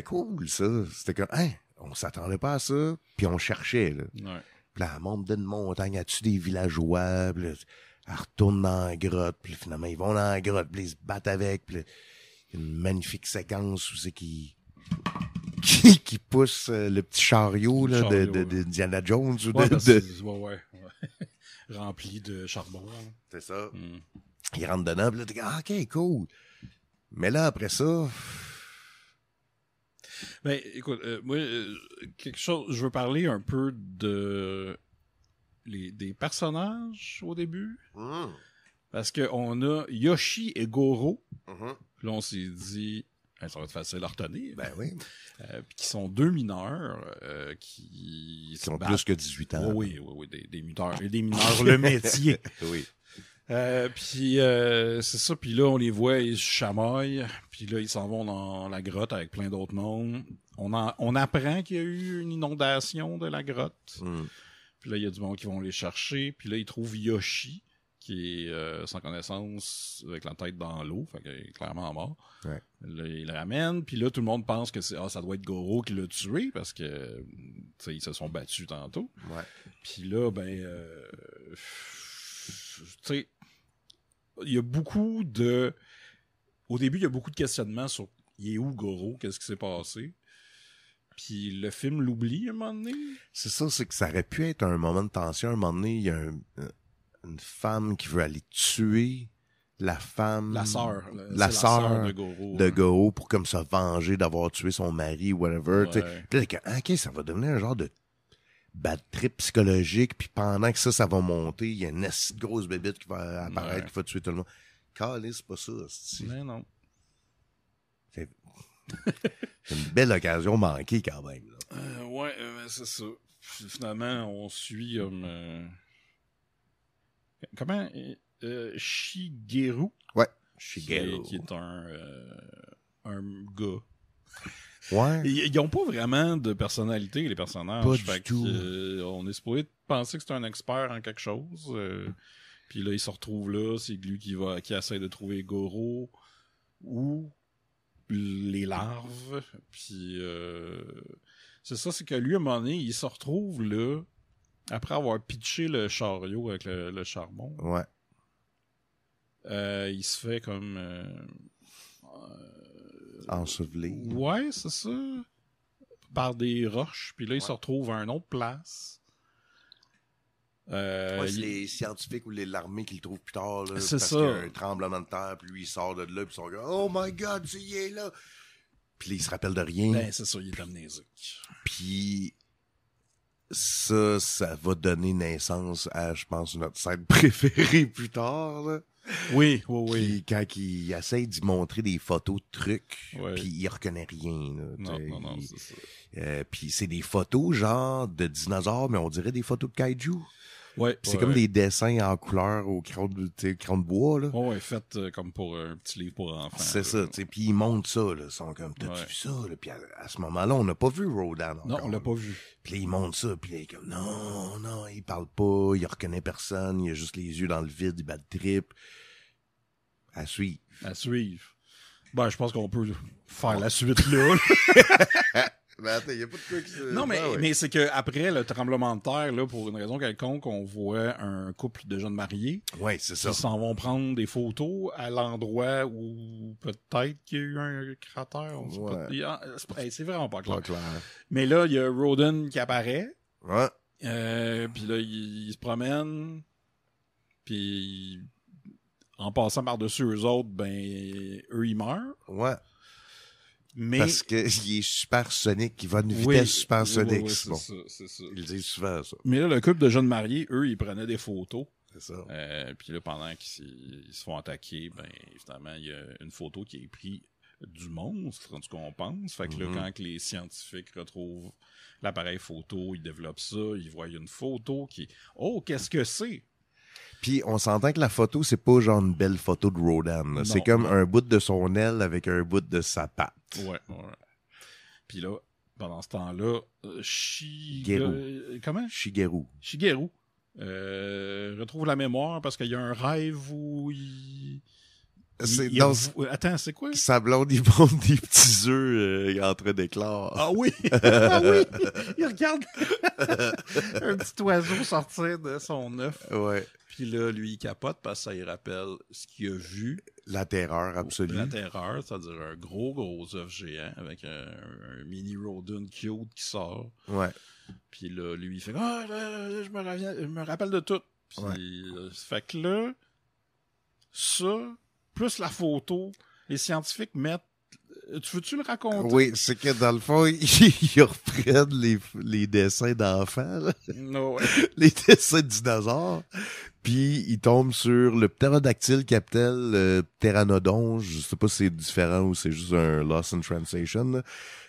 cool, ça. C'était comme, hein, on s'attendait pas à ça, puis on cherchait, là. Ouais. Puis là, elle monte d'une montagne, as-tu des villageois, puis là, elle retourne dans la grotte, puis finalement, ils vont dans la grotte, puis ils se battent avec, puis là, il y a une magnifique séquence où c'est qui pousse le petit chariot, là, de Indiana Jones, ou ouais. Rempli de charbon. C'est ça. Il rentre dedans, puis là, t'es comme, ah, OK, cool. Mais là, après ça... Ben, écoute, moi, quelque chose, je veux parler un peu des personnages au début. Parce que on a Yoshi et Goro. Puis là, on s'est dit, ça va être facile à retenir. Ben oui. Puis qui sont 2 mineurs qui ont plus que 18 ans. Oui, des mineurs. Et des mineurs, le métier. Oui. Puis c'est ça, puis là on les voit, ils se chamaillent, puis là ils s'en vont dans la grotte avec plein d'autres mondes. On apprend qu'il y a eu une inondation de la grotte. Puis là il y a du monde qui vont les chercher, puis là ils trouvent Yoshi qui est sans connaissance avec la tête dans l'eau, fait qu'il est clairement mort. Ouais. Là ils le ramènent, puis là tout le monde pense que ça doit être Goro qui l'a tué parce que tu sais ils se sont battus tantôt. Ouais. Puis là ben tu sais, il y a beaucoup de... Au début, il y a beaucoup de questionnements sur il est où Goro, qu'est-ce qui s'est passé. Puis le film l'oublie à un moment donné. C'est ça, c'est que ça aurait pu être un moment de tension. À un moment donné, il y a une femme qui veut aller tuer la femme... La sœur de Goro pour comme se venger d'avoir tué son mari ou whatever. Ouais. Puis là, OK, ça va devenir un genre de bad trip psychologique, puis pendant que ça va monter, il y a une grosse bébite qui va apparaître, qui va tuer tout le monde. Calé, c'est pas ça. Mais non. C'est une belle occasion manquée quand même. Là. Ouais, c'est ça. Finalement, on suit comment Shigeru. Ouais, Shigeru. Qui est un gars. Ouais. Ils ont pas vraiment de personnalité, les personnages. Pas du tout. On est supposé penser que c'est un expert en quelque chose. Puis là, il se retrouve là, c'est lui qui essaie de trouver Goro ou les larves. Puis c'est ça, c'est que lui, à un moment donné, il se retrouve là, après avoir pitché le chariot avec le charbon. Ouais. Il se fait comme... Enseveli. Ouais, c'est ça. Par des roches. Puis là, il se retrouve à une autre place. C'est les scientifiques ou l'armée qui le trouvent plus tard, là. C'est parce ça. qu'il y a un tremblement de terre, puis lui, il sort de là, puis ils sont comme, oh my god, il est là. Puis là, il se rappelle de rien. Ben, c'est ça, il est amnésique. Puis ça va donner naissance à, je pense, notre scène préférée plus tard, là. Oui. Puis quand il essaie d'y montrer des photos de trucs, Ouais. puis il reconnaît rien, là. Non, c'est ça. Puis c'est des photos, genre, de dinosaures, mais on dirait des photos de kaiju. Ouais. C'est comme des dessins en couleur au crayon de bois, là. Ouais, fait comme pour un petit livre pour enfants. C'est là. ça, tu sais. Puis ils montrent ça, là. Ils sont comme, t'as-tu vu ça, là? Puis à ce moment-là, on n'a pas vu Rodan encore. Non, on l'a pas vu. Puis là, ils montrent ça, puis là, il est comme, non, il parle pas, il reconnaît personne, il a juste les yeux dans le vide, il bat de trip. À suivre. À suivre. Ben, je pense qu'on peut faire la suite là. Mais attends, il y a pas de quoi qui se... Non, mais c'est que après le tremblement de terre, là, pour une raison quelconque, on voit un couple de jeunes mariés Ouais, c'est ça. qui s'en vont prendre des photos à l'endroit où peut-être qu'il y a eu un cratère. On sait pas. C'est vraiment pas clair. Pas clair. Mais là, il y a Rodan qui apparaît. Ouais. Puis là, il se promène. Puis en passant par-dessus eux autres, ben, eux, ils meurent. Ouais. Mais... Parce que il est supersonique, il va à une vitesse supersonique. Oui, c'est bon. c'est ça. Ils disent souvent ça. Mais là, le couple de jeunes mariés, eux, ils prenaient des photos. C'est ça. Puis là, pendant qu'ils se font attaquer, ben, évidemment, il y a une photo qui est prise du monstre, en tout cas, on pense. Fait que là, quand les scientifiques retrouvent l'appareil photo, ils développent ça, ils voient une photo qui... Oh, qu'est-ce que c'est? Puis on s'entend que la photo, c'est pas genre une belle photo de Rodan. Là. C'est comme un bout de son aile avec un bout de sa patte. Ouais. Puis là, pendant ce temps-là, Shigeru. Comment? Shigeru. Retrouve la mémoire parce qu'il y a un rêve où il... Attends, c'est quoi? Sa blonde, il monte des petits œufs en train d'éclore. Ah oui! Ah oui! Il regarde un petit oiseau sortir de son œuf. Ouais. Puis là, lui, il capote parce que ça lui rappelle ce qu'il a vu. La terreur absolue. La terreur, c'est-à-dire un gros œuf géant avec un mini Rodan cute qui sort. Ouais. Puis là, lui, il fait « Ah, je me rappelle de tout. » Puis fait que là, ça... plus la photo, les scientifiques mettent... Tu veux-tu le raconter? Oui, c'est que dans le fond, ils reprennent les dessins d'enfants, là. No, ouais. Les dessins de dinosaures, puis ils tombent sur le ptérodactyle qui appelle le pteranodon. Je sais pas si c'est différent ou c'est juste un lost in translation, là.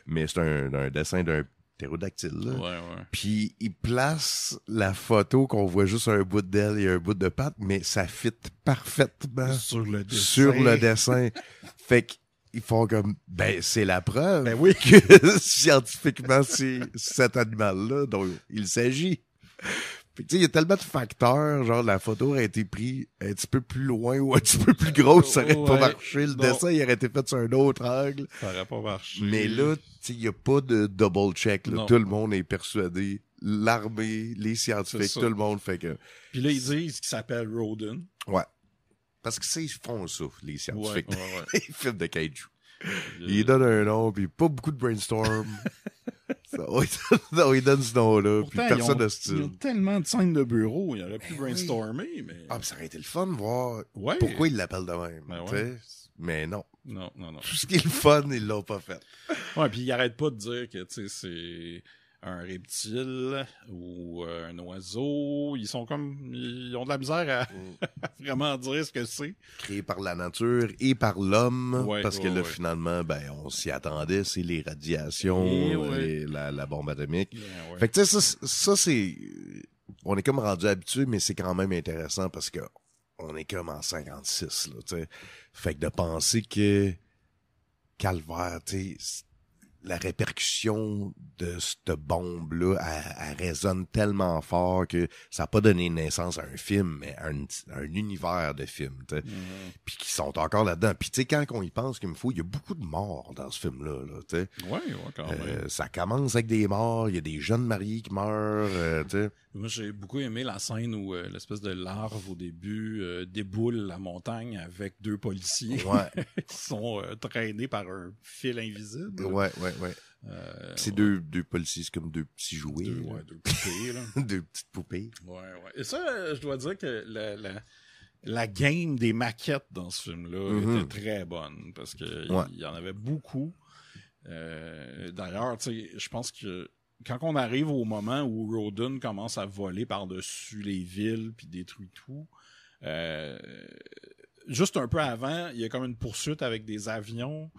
Mais c'est un dessin d'un ptérodactyle, là. Ouais. Puis ils placent la photo qu'on voit juste un bout d'aile et un bout de patte, mais ça fit parfaitement sur le dessin. Fait qu'ils font comme, ben, c'est la preuve oui. que scientifiquement, c'est cet animal-là dont il s'agit. Fait que, tu sais, il y a tellement de facteurs, genre, la photo aurait été prise un petit peu plus loin ou un petit peu plus grosse, ça aurait pas marché. Le dessin, il aurait été fait sur un autre angle. Ça aurait pas marché. Mais là, tu sais, il y a pas de double check, là. Tout le monde est persuadé. L'armée, les scientifiques, tout le monde fait que... Puis là, ils disent qu'il s'appelle Rodan. Ouais. Parce que ils font ça, les scientifiques. Ouais. Les films de kaiju. Ils donnent un nom, puis pas beaucoup de brainstorm. Non, ils donnent ce nom-là, puis personne n'a style. Il y a tellement de scènes de bureau, il aurait pu brainstormer, mais... Ah, mais ça aurait été le fun de voir pourquoi ils l'appellent de même. Mais non. Non. Tout ce qui est le fun, ils l'ont pas fait. Ouais, puis ils arrêtent pas de dire que, tu sais, c'est un reptile ou un oiseau. Ils ont de la misère à vraiment dire ce que c'est. Créé par la nature et par l'homme, parce que là, finalement, ben, on s'y attendait, c'est les radiations, et la bombe atomique. Fait que, tu sais, ça, c'est... On est comme rendu habitué, mais c'est quand même intéressant parce que on est comme en 56, là, tu sais. Fait que de penser que Calvaire, tu sais, la répercussion de cette bombe-là, elle résonne tellement fort que ça n'a pas donné naissance à un film, mais à un univers de films, tu sais. Puis qui sont encore là-dedans. Puis tu sais, quand on y pense qu'il me faut, il y a beaucoup de morts dans ce film-là, là, tu sais. Ouais, quand même. Ça commence avec des morts, il y a des jeunes mariés qui meurent, tu sais. Moi, j'ai beaucoup aimé la scène où l'espèce de larve, au début, déboule la montagne avec 2 policiers qui sont traînés par un fil invisible. Ouais. C'est deux policiers, c'est comme 2 petits jouets. 2 poupées, là. 2 petites poupées. Ouais. Et ça, je dois dire que la game des maquettes dans ce film-là était très bonne, parce que il y en avait beaucoup. D'ailleurs, tu sais, je pense que quand on arrive au moment où Rodin commence à voler par-dessus les villes puis détruit tout, juste un peu avant, il y a comme une poursuite avec des avions.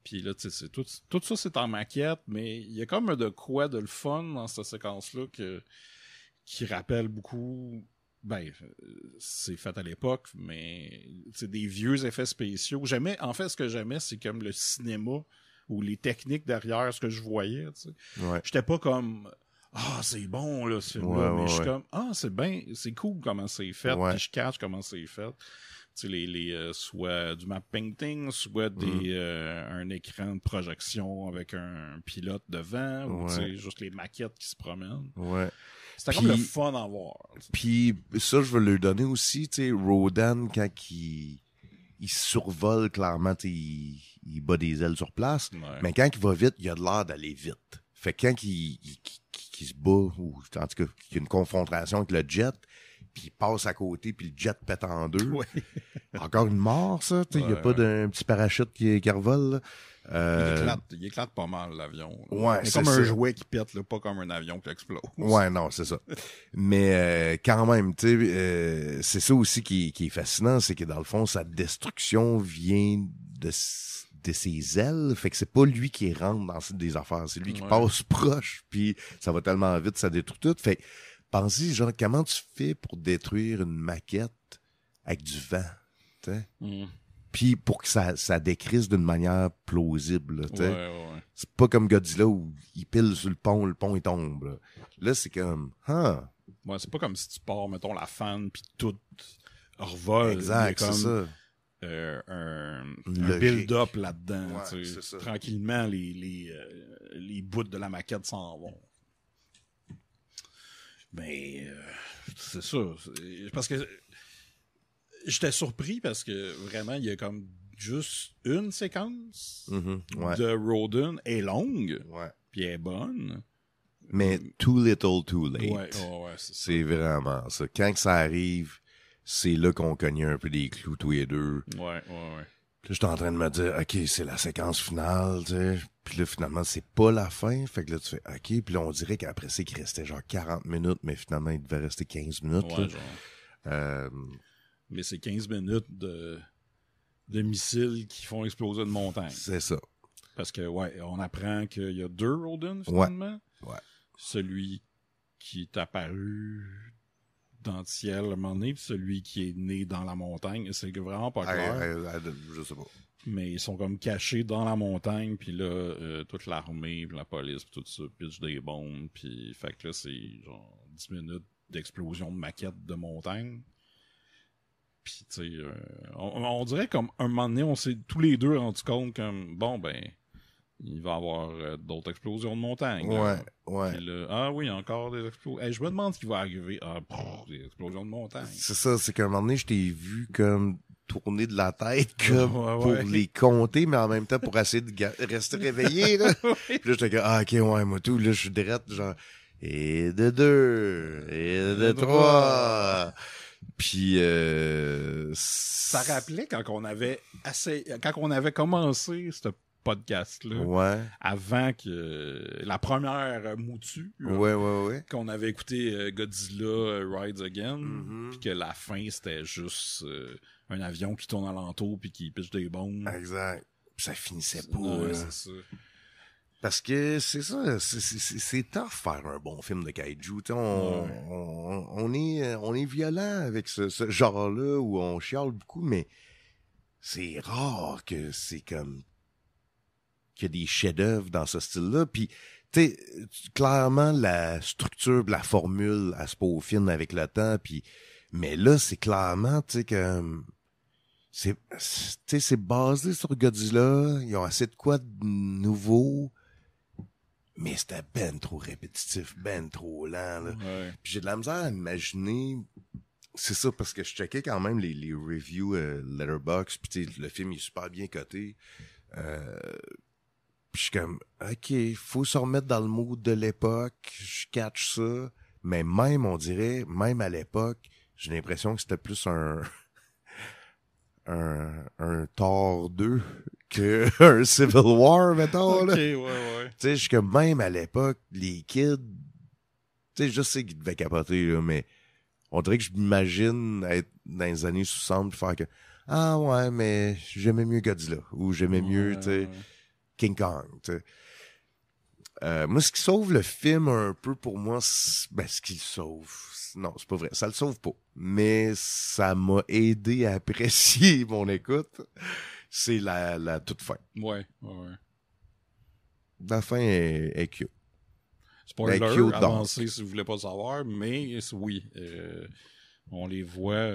Puis là, tu sais, tout ça, c'est en maquette, mais il y a comme de quoi de le fun dans cette séquence-là qui rappelle beaucoup... Ben, c'est fait à l'époque, mais c'est des vieux effets spéciaux. En fait, ce que j'aimais, c'est comme le cinéma ou les techniques derrière ce que je voyais, tu sais. Ouais. J'étais pas comme c'est bon là ce film-là, mais je suis comme c'est bien, c'est cool comment c'est fait, puis je catch comment c'est fait. Tu sais, les soit du map painting, soit un écran de projection avec un pilote devant, ou tu sais, juste les maquettes qui se promènent. Ouais. C'était comme le fun à voir. Puis ça, je veux lui donner aussi, tu sais, Rodan, quand il survole clairement, il bat des ailes sur place, mais quand il va vite, il a de l'air d'aller vite. Fait que quand il se bat, ou en tout cas, qu'il y a une confrontation avec le jet, puis il passe à côté, puis le jet pète en 2. Ouais. Encore une mort, ça. Il n'y a pas d'un petit parachute qui revole. Là. Il éclate pas mal, l'avion. Ouais, c'est comme un jouet qui pète, là, pas comme un avion qui explose. Ouais, non, c'est ça. Mais quand même, tu sais, c'est ça aussi qui est fascinant, c'est que dans le fond, sa destruction vient de ses ailes. Fait que c'est pas lui qui rentre dans des affaires, c'est lui qui passe proche, puis ça va tellement vite, ça détruit tout. Fait que pensez, genre, comment tu fais pour détruire une maquette avec du vent, tu sais? Puis pour que ça décrisse d'une manière plausible, tu sais. C'est pas comme Godzilla où il pile sur le pont il tombe. Là c'est comme, Ouais, c'est pas comme si tu pars, mettons, la fan, puis tout revole. Exact, c'est ça. Un build-up là-dedans. Tu sais, tranquillement, les bouts de la maquette s'en vont. Mais c'est ça. Parce que j'étais surpris parce que vraiment, il y a comme juste une séquence de Rodin. Elle est longue, puis elle est bonne. Mais too little, too late. Ouais, c'est vraiment ça. Quand ça arrive, c'est là qu'on cognait un peu des clous tous les deux. Ouais. Puis là, j'étais en train de me dire, OK, c'est la séquence finale, tu sais. Puis là, finalement, c'est pas la fin. Fait que là, tu fais, OK. Puis là, on dirait qu'après, c'est qu'il restait genre 40 minutes, mais finalement, il devait rester 15 minutes. Ouais, genre. Mais c'est 15 minutes de missiles qui font exploser une montagne. C'est ça. Parce que, on apprend qu'il y a 2 Rodin, finalement. Ouais. Celui qui est apparu dans le ciel à un moment donné, puis celui qui est né dans la montagne. C'est vraiment pas clair. Je sais pas. Mais ils sont comme cachés dans la montagne, puis là, toute l'armée, puis la police, puis tout ça, pitch des bombes, puis fait que là, c'est genre 10 minutes d'explosion de maquette de montagne. Puis, tu sais, on dirait comme un moment donné, on s'est tous les deux rendu compte comme, bon, ben, il va y avoir d'autres explosions de montagne. Ouais. Puis là, oui, encore des explosions. Je me demande ce qui va arriver. Des explosions de montagne. C'est ça, c'est qu'à un moment donné, je t'ai vu comme tourner de la tête comme pour les compter, mais en même temps pour essayer de rester réveillé, là. Puis là, j'étais comme, OK, ouais, moi tout, là, je suis direct, genre, et de 2, et de 3. Puis ça rappelait quand on avait commencé ce podcast-là, avant que la première mouture, qu'on avait écouté Godzilla Rides Again, puis que la fin c'était juste un avion qui tourne alentour puis qui pitche des bombes. Exact. Puis ça finissait pas. Ouais, c'est ça. Parce que c'est ça, c'est tough faire un bon film de kaiju. On est violent avec ce genre-là où on chiale beaucoup, mais c'est rare que c'est comme qu'il y a des chefs-d'œuvre dans ce style-là. Puis, tu sais, clairement, la structure, la formule, elle se peaufine avec le temps. Puis, mais là, c'est clairement, tu sais, que c'est basé sur Godzilla. Ils ont assez de quoi de nouveau. Mais c'était ben trop répétitif, ben trop lent, là. Ouais. Puis j'ai de la misère à imaginer. C'est ça, parce que je checkais quand même les reviews Letterboxd, puis tu sais, le film est super bien coté. Puis je suis comme, OK, faut se remettre dans le mood de l'époque, je catch ça. Mais même, on dirait, même à l'époque, j'ai l'impression que c'était plus un Thor 2 que un Civil War, mettons, là. Ok, ouais. Tu sais, je suis comme, même à l'époque, les kids, tu sais, je sais qu'ils devaient capoter, là, mais on dirait que je m'imagine être dans les années 60 et faire que, ah ouais, mais j'aimais mieux Godzilla, ou j'aimais mieux, tu sais, King Kong, tu sais. Moi, ce qui sauve le film un peu pour moi, ce qui le sauve, non, c'est pas vrai, ça le sauve pas, mais ça m'a aidé à apprécier mon écoute, c'est la toute fin. Ouais. La fin est cute. Spoiler, cute avancez si vous voulez pas savoir, mais oui, on les voit...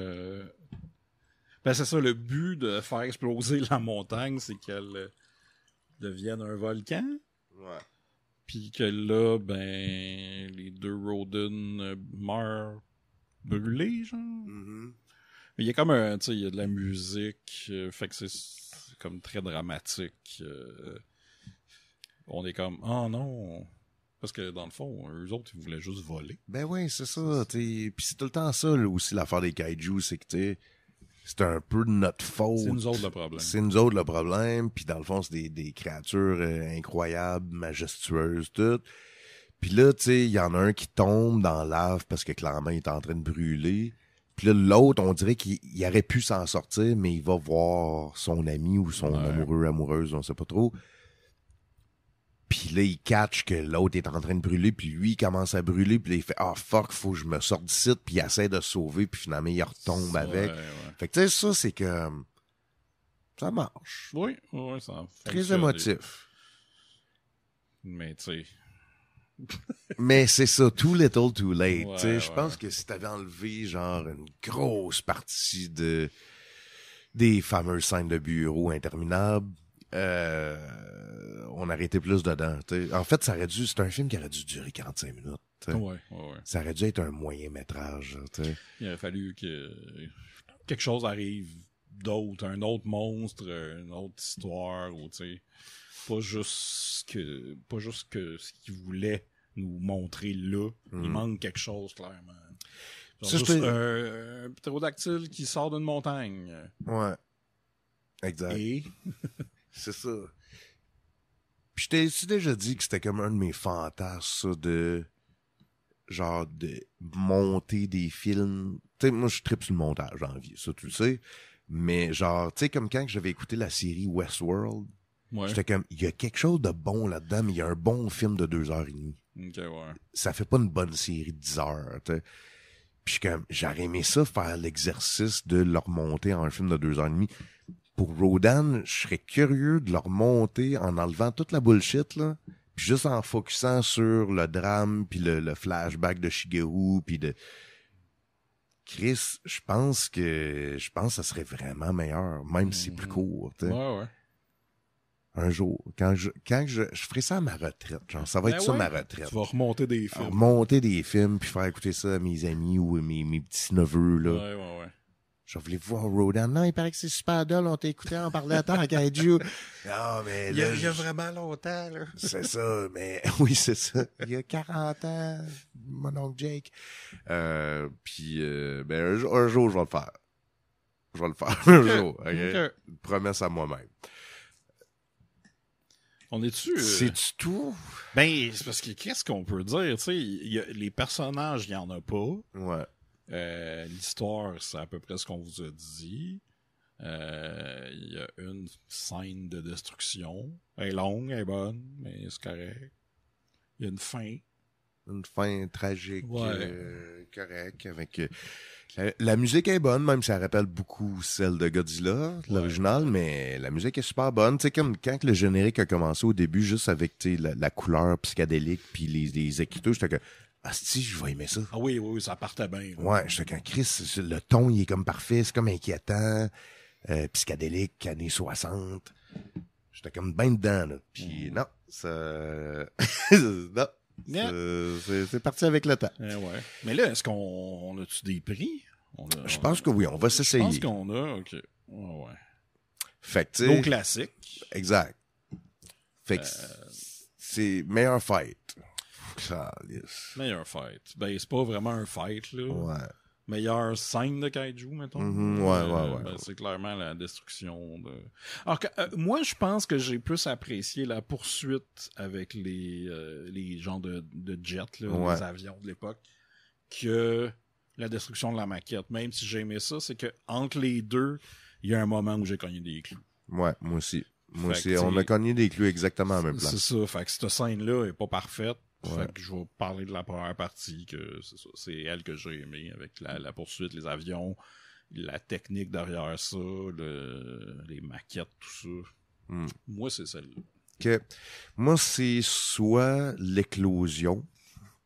Ben c'est ça, le but de faire exploser la montagne, c'est qu'elle devienne un volcan. Ouais. Puis que là, ben, les deux Roden meurent brûlés, genre. Mm-hmm. Mais il y a comme un, tu sais, il y a de la musique, fait que c'est comme très dramatique. On est comme, oh non. Parce que dans le fond, eux autres, ils voulaient juste voler. Ben oui, c'est ça. Puis c'est tout le temps ça, là, aussi, l'affaire des kaiju, c'est que, tu sais, c'est un peu de notre faute. C'est nous autres le problème. C'est nous autres le problème. Puis dans le fond, c'est des créatures incroyables, majestueuses, toutes. Puis là, tu sais, il y en a un qui tombe dans la lave parce que clairement, il est en train de brûler. Puis là, l'autre, on dirait qu'il aurait pu s'en sortir, mais il va voir son ami ou son amoureux, amoureuse, on sait pas trop. Puis là, il catch que l'autre est en train de brûler, puis lui, il commence à brûler, puis là, il fait « Ah, fuck, faut que je me sorte d'ici », puis il essaie de se sauver, puis finalement, il retombe avec. Ouais. Fait que tu sais, ça, c'est que ça marche. Oui, ça fonctionne. Très émotif. Mais tu sais... Mais c'est ça, too little, too late. Ouais, Je pense que si t'avais enlevé, genre, une grosse partie des fameuses scènes de bureau interminables, on aurait été plus dedans. T'sais. En fait, c'est un film qui aurait dû durer 45 minutes. Ouais. Ça aurait dû être un moyen métrage. Il aurait fallu que quelque chose arrive d'autre, un autre monstre, une autre histoire, ou tu sais, pas juste que ce qu'il voulait nous montrer là. Il manque quelque chose, clairement. Genre Ça, juste un ptérodactyle qui sort d'une montagne. Ouais. Exact. Et... C'est ça. Puis je t'ai déjà dit que c'était comme un de mes fantasmes, ça, de monter des films. Tu sais, moi, je tripe sur le montage en vie, ça, tu le sais. Mais genre, tu sais, comme quand j'avais écouté la série Westworld, j'étais comme, il y a quelque chose de bon là-dedans, mais il y a un bon film de 2h30. Ok, ouais. Ça fait pas une bonne série de 10 heures, tu sais. Puis comme, j'aurais aimé ça, faire l'exercice de le remonter en un film de 2h30. Pour Rodan, je serais curieux de le remonter en enlevant toute la bullshit, là, puis juste en focusant sur le drame, puis le flashback de Shigeru, puis de... Chris, je pense que ça serait vraiment meilleur, même si c'est plus court, tu sais. Ouais. Un jour, quand je ferai ça à ma retraite, genre, ça va être ça ma retraite. Tu vas remonter des films. Remonter des films, puis faire écouter ça à mes amis ou mes petits-neveux, là. Ouais. Je voulais voir Rodan. Non, il paraît que c'est super dull, on t'a écouté en parlant tant à Kaiju. Non, mais là... Il y a vraiment longtemps, là. C'est ça, mais oui, c'est ça. Il y a 40 ans, mon oncle Jake. Puis, ben, un jour, je vais le faire. Je vais le faire un jour, OK? Une promesse à moi-même. On est-tu... C'est-tu tout? Ben, c'est parce que qu'est-ce qu'on peut dire, tu sais, les personnages, il y en a pas. Ouais. L'histoire, c'est à peu près ce qu'on vous a dit. Il y a une scène de destruction. Elle est longue, elle est bonne, mais c'est correct. Il y a une fin. Une fin tragique, ouais. correcte, avec La musique est bonne, même si elle rappelle beaucoup celle de Godzilla, l'original, mais la musique est super bonne. Tu sais, comme quand le générique a commencé au début, juste avec la couleur psychédélique puis les écriteaux, j'étais que si je vais aimer ça. Ah oui, ça partait bien. Là. Ouais, j'étais quand Chris, le ton, il est comme parfait, c'est comme inquiétant, psychédélique, années 60. J'étais comme bien dedans, là. Puis non, ça... non. C'est parti avec le temps. Ouais. Mais là, est-ce qu'on a-tu des prix? Je pense que oui, on va s'essayer. Je pense qu'on a, OK. Ouais. Fait que, tu sais... Nos classiques. Exact. Fait que c'est meilleur fight. Meilleur fight. Ben, c'est pas vraiment un fight, là. Ouais. Meilleure scène de kaiju, mettons. Ouais. C'est clairement la destruction de... Alors, moi, je pense que j'ai plus apprécié la poursuite avec les genres de jets, là, les avions de l'époque, que la destruction de la maquette. Même si j'ai aimé ça, c'est que entre les deux, il y a un moment où j'ai cogné des clous. Ouais, moi aussi. On a cogné des clous exactement à la même place. C'est ça. Fait que cette scène-là est pas parfaite. Fait que je vais parler de la première partie, que c'est ça. C'est elle que j'ai aimée, avec la poursuite, les avions, la technique derrière ça, les maquettes, tout ça. Moi, c'est celle-là. Que moi, c'est soit l'éclosion,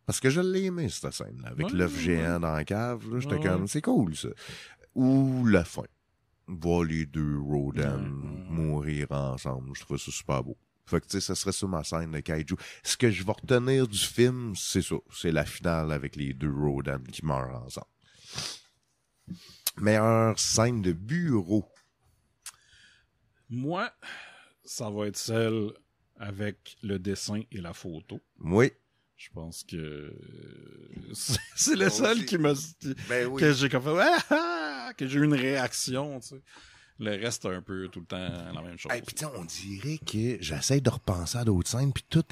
parce que je l'ai aimé, cette scène-là, avec l'œuf géant dans la cave, là, j'étais comme, c'est cool, ça. Ou la fin. Voir les deux Rodan mourir ensemble, je trouve ça super beau. Fait que, tu sais, ça serait ça ma scène de kaiju. Ce que je vais retenir du film, c'est ça. C'est la finale avec les deux Rodan qui meurent ensemble. Meilleure scène de bureau. Moi, ça va être celle avec le dessin et la photo. Oui. Je pense que c'est le seul qui m'a... que j'ai comme fait... que j'ai eu une réaction, tu sais. Le reste, un peu tout le temps la même chose. Hey, puis on dirait que j'essaie de repenser à d'autres scènes, puis tout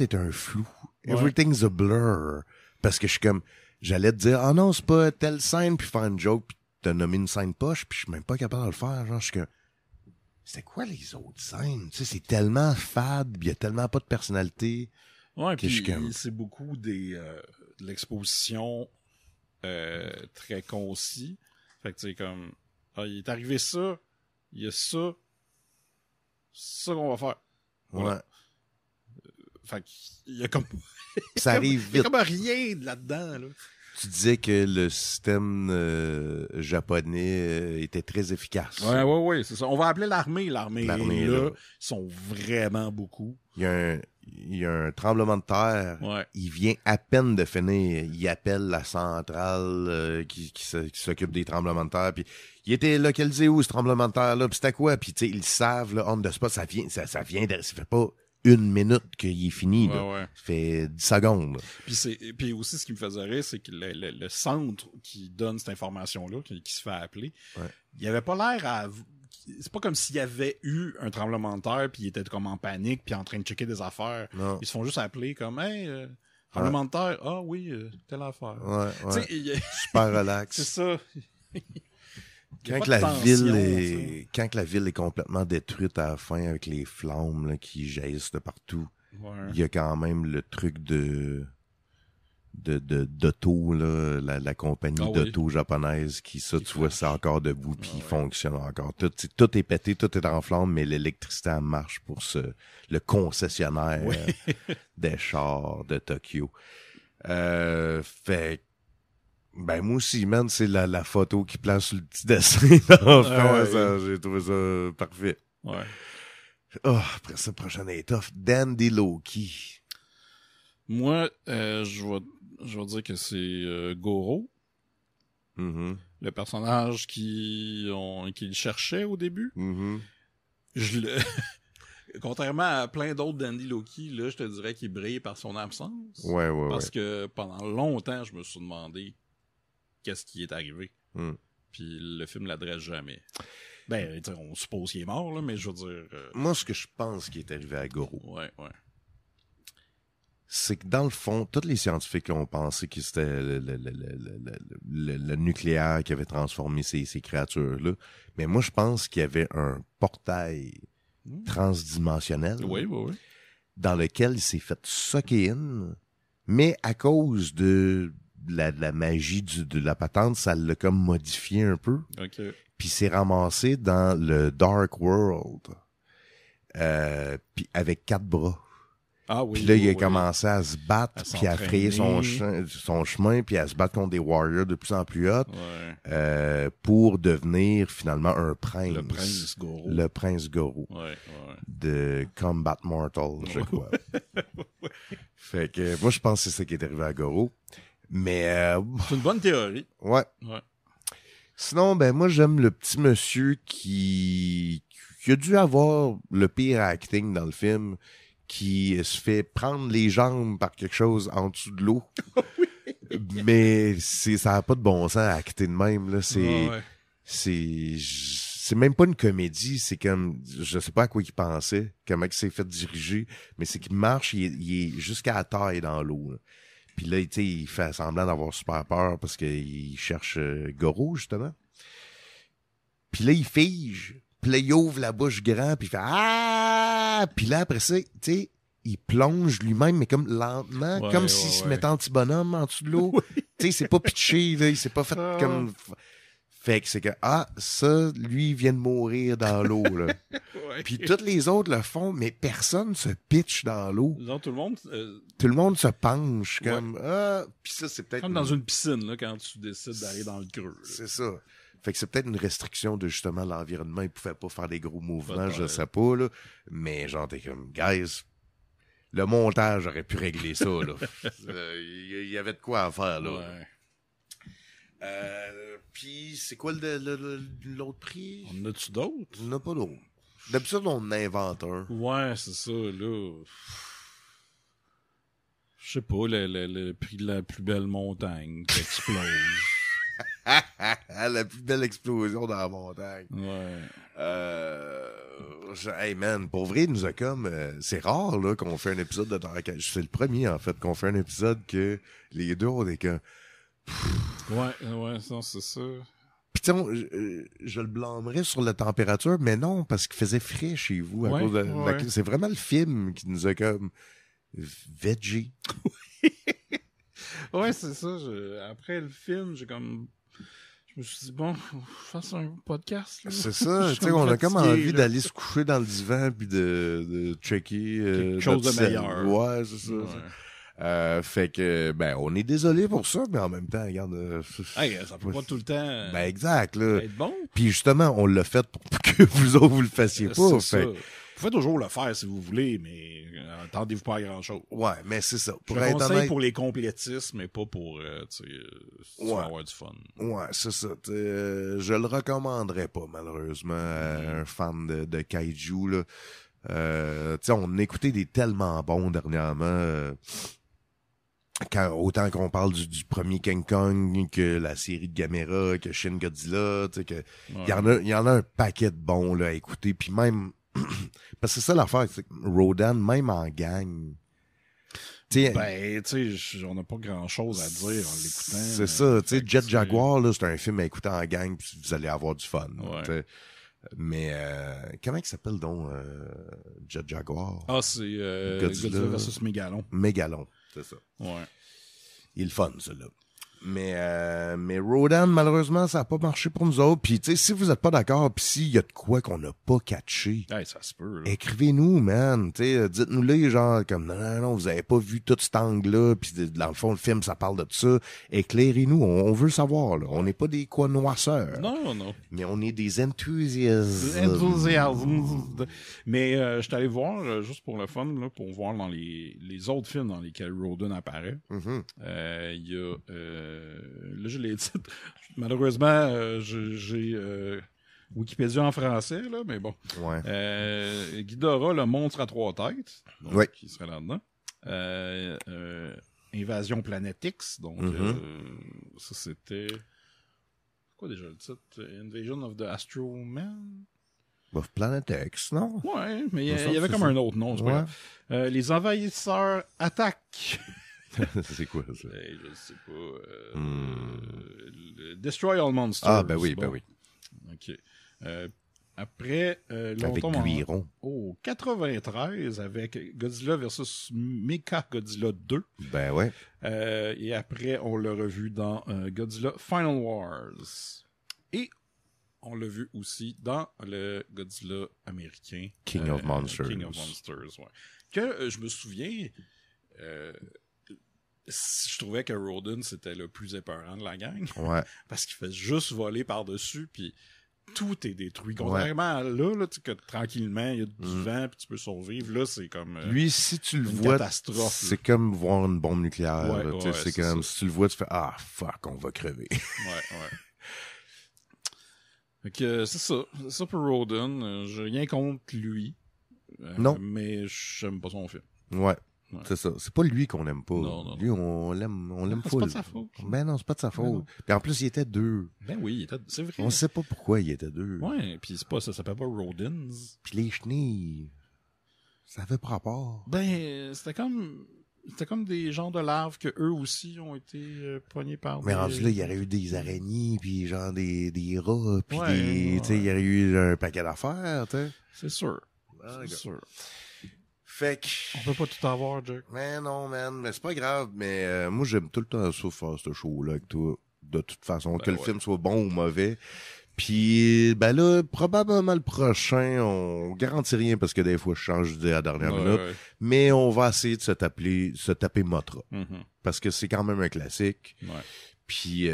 est un flou. Ouais. Everything's a blur. Parce que je suis comme, j'allais te dire, non, c'est pas telle scène, puis faire une joke, puis te nommer une scène poche, puis je suis même pas capable de le faire. Genre, je suis comme, c'était quoi les autres scènes? Tu sais, c'est tellement fade, il y a tellement pas de personnalité. Ouais, puis c'est beaucoup de l'exposition très concis. Fait que tu sais, comme... il est arrivé ça, il y a ça, c'est ça qu'on va faire. Voilà. Ouais. Fait qu'il y a comme... ça arrive vite. Il y a comme rien là-dedans, là. Tu disais que le système japonais était très efficace. Ouais, c'est ça. On va appeler l'armée. L'armée là, ils sont vraiment beaucoup. Il y a un tremblement de terre. Ouais. Il vient à peine de finir. Il appelle la centrale qui s'occupe des tremblements de terre. Puis il était localisé où, ce tremblement de terre-là? Puis c'était quoi? Puis tu sais, ils savent, là, on the spot, ça vient ça fait pas une minute qu'il est fini, là. Ouais. Ça fait 10 secondes. Puis aussi, ce qui me faisait rire, c'est que le centre qui donne cette information-là, qui se fait appeler, il avait pas l'air à... C'est pas comme s'il y avait eu un tremblement de terre, puis il était comme en panique, puis en train de checker des affaires. Non. Ils se font juste appeler comme « Hey, tremblement de terre, ah oui, telle affaire. » Ouais. Super relax. C'est ça. Quand la ville est complètement détruite à la fin avec les flammes là, qui jaillissent de partout, il y a quand même le truc d'auto, là, la compagnie d'auto japonaise qui, ça, tu vois, c'est encore debout puis il fonctionne encore. Tout est pété, tout est en flamme, mais l'électricité elle marche pour le concessionnaire des chars de Tokyo. Fait ben moi aussi, man, c'est la photo qui place sur le petit dessin d'enfant. J'ai trouvé ça parfait. Ouais. Oh, après ça, prochaine étape, Dandy Loki. Moi, je vais dire que c'est Goro. Mm-hmm. Le personnage qu'il cherchait au début. Mm-hmm. Contrairement à plein d'autres Dandy Loki, là, je te dirais qu'il brille par son absence. Ouais. Parce que pendant longtemps, je me suis demandé qu'est-ce qui est arrivé. Puis le film l'adresse jamais. Ben, on suppose qu'il est mort, là, mais je veux dire... Moi, ce que je pense qui est arrivé à Goro, ouais. c'est que dans le fond, tous les scientifiques ont pensé que c'était le nucléaire qui avait transformé ces créatures-là. Mais moi, je pense qu'il y avait un portail transdimensionnel dans lequel il s'est fait sucker in, mais à cause de la magie de la patente, ça l'a comme modifié un peu. OK. Puis c'est ramassé dans le Dark World. Puis avec 4 bras. Ah oui. Puis là, il a oui. commencé à se battre, puis à frayer son chemin, puis à se battre contre des warriors de plus en plus hauts, pour devenir finalement un prince. Le prince Goro. Le prince Goro. Ouais. De Combat Mortal, je crois. Fait que moi, je pense que c'est ça qui est arrivé à Goro. Mais... c'est une bonne théorie. Ouais. Sinon, ben moi, j'aime le petit monsieur qui a dû avoir le pire acting dans le film, qui se fait prendre les jambes par quelque chose en dessous de l'eau. Mais ça n'a pas de bon sens à acter de même, là. C'est même pas une comédie, c'est comme, je sais pas à quoi il pensait, comment il s'est fait diriger, mais c'est qu'il marche, il est jusqu'à la taille dans l'eau, là. Puis là, tu sais, il fait semblant d'avoir super peur parce qu'il cherche Goro, justement. Puis là, il fige. Puis là, il ouvre la bouche grand, puis il fait « Ah! » Puis là, après ça, tu sais, il plonge lui-même, mais comme lentement, comme s'il se mettait en petit bonhomme en dessous de l'eau. Tu sais, il s'est pas pitché, là, il s'est pas fait comme... Fait que c'est que, ça, lui, il vient de mourir dans l'eau, là. Puis tous les autres le font, mais personne se pitche dans l'eau. Non, tout le monde... Tout le monde se penche, comme, puis ça, c'est peut-être... Comme dans une piscine, là, quand tu décides d'aller dans le creux. Là. C'est ça. Fait que c'est peut-être une restriction de, justement, l'environnement. Ils pouvaient pas faire des gros mouvements, je sais pas, là. Mais genre, t'es comme, guys, le montage aurait pu régler ça, là. Il y avait de quoi à faire, là. Puis, c'est quoi l'autre prix? On en a-tu d'autres? On n'a pas d'autres. D'habitude, on en invente un. Ouais, c'est ça, là. Je sais pas, le prix de la plus belle montagne qui explose. La plus belle explosion dans la montagne. Hey man, pour vrai, il nous a comme... c'est rare là qu'on fait un épisode de Dark Age. C'est le premier, en fait, qu'on fait un épisode que les deux, on est que... Ouais, non, c'est ça. Pis tu sais, je le blâmerais sur la température, mais non, parce qu'il faisait frais chez vous. À cause de c'est vraiment le film qui nous a comme... veggie. Ouais, c'est ça. Après le film, je me suis dit, bon, fasse un podcast. Là. C'est ça. Tu sais, on a comme envie d'aller se coucher dans le divan puis de checker quelque chose de meilleur. Ouais, c'est ça. Fait que, ben, on est désolé pour ça, mais en même temps, regarde... ça peut pas tout le temps ben, exact, là. être bon. Puis justement, on l'a fait pour que vous autres, vous le fassiez pas. Fait. Vous pouvez toujours le faire si vous voulez, mais attendez-vous pas à grand-chose. Ouais, mais c'est ça. Pour être honnête, pour les complétistes, mais pas pour avoir du fun. Ouais, c'est ça. Je le recommanderais pas, malheureusement, à un fan de kaiju, là. On a écouté des tellement bons dernièrement... autant qu'on parle du premier King Kong que la série de Gamera, que Shin Godzilla, tu sais, que il y en a un paquet de bons là à écouter, puis même parce que c'est ça l'affaire, c'est que Rodan, même en gang, ben, tu sais, on n'a pas grand-chose à dire en l'écoutant. C'est ça, tu sais, Jet Jaguar, là, c'est un film à écouter en gang, puis vous allez avoir du fun. Ouais. Mais comment il s'appelle donc Jet Jaguar? C'est Godzilla versus Mégalon. Mégalon, c'est ça. Ouais. Il est le fun, celui-là. Mais Rodan, malheureusement, ça n'a pas marché pour nous autres. Puis, tu sais, si vous êtes pas d'accord, puis s'il y a de quoi qu'on n'a pas catché, ça se peut, là. Écrivez-nous, man. Tu sais, dites-nous là, genre, comme, non, vous avez pas vu tout cet angle-là, puis dans le fond, le film, ça parle de ça. Éclairez-nous, on veut savoir, là. On n'est pas des connoisseurs. Non. Mais on est des enthousiastes. Mais je suis allé voir, juste pour le fun, là, pour voir dans les autres films dans lesquels Rodan apparaît. Il y a... là, je l'ai dit. Malheureusement, j'ai Wikipédia en français, là, mais bon. Ouais. Ghidorah, le monstre à 3 têtes. Donc, qui serait là-dedans. Invasion Planet X. Donc, ça, c'était... quoi déjà le titre? Invasion of the Astro Man? Of Planet X, non? Ouais, mais il y avait comme un autre nom. Les envahisseurs attaquent. C'est quoi ça? Je sais pas. Destroy All Monsters. Ah, ben oui. OK. Après, là, avec on tombe Guiron. au 93 avec Godzilla versus Mechagodzilla 2. Ben ouais. Et après, on l'a revu dans Godzilla Final Wars. Et on l'a vu aussi dans le Godzilla américain. King of Monsters. King of Monsters, ouais. Que je me souviens, je trouvais que Rodan, c'était le plus épeurant de la gang. Ouais. Parce qu'il fait juste voler par-dessus, puis tout est détruit. Contrairement à là, tu sais, que tranquillement, il y a du vent, puis tu peux survivre. Là, c'est comme lui, si tu le une vois, catastrophe. c'est comme voir une bombe nucléaire. Ouais, là, ouais, c'est c'est comme, ça. si tu le vois, tu fais « Ah, fuck, on va crever. » Ouais. Fait que c'est ça. C'est ça pour Rodan. J'ai rien contre lui. Non. Mais j'aime pas son film. Ouais. Ouais. C'est ça. C'est pas lui qu'on aime pas. Non. Lui, on l'aime C'est full. pas de sa faute. Ben non, c'est pas de sa Ben non. faute. Puis en plus, il était deux. Ben oui, c'est vrai. On sait pas pourquoi il était deux. Ouais, pis c'est pas ça s'appelle pas Rodins. Puis les chenilles, ça avait pas rapport. Ben, c'était comme des genres de larves que eux aussi ont été poignés par Mais des... rendu là, il y aurait eu des araignées, puis genre des rats, puis Ouais. tu sais, il y aurait eu un paquet d'affaires, tu sais. C'est sûr. Ah, C'est sûr. Fait que... On peut pas tout avoir, Jack. Mais non, man, mais c'est pas grave, mais moi, j'aime tout le temps ça, faire ce show-là avec toi. De toute façon, que le film soit bon ou mauvais. Puis, ben là, probablement le prochain, on garantit rien parce que des fois, je change d'idée à la dernière minute. Ouais. Mais on va essayer de se taper Mothra. Mhm. Parce que c'est quand même un classique. Ouais. Puis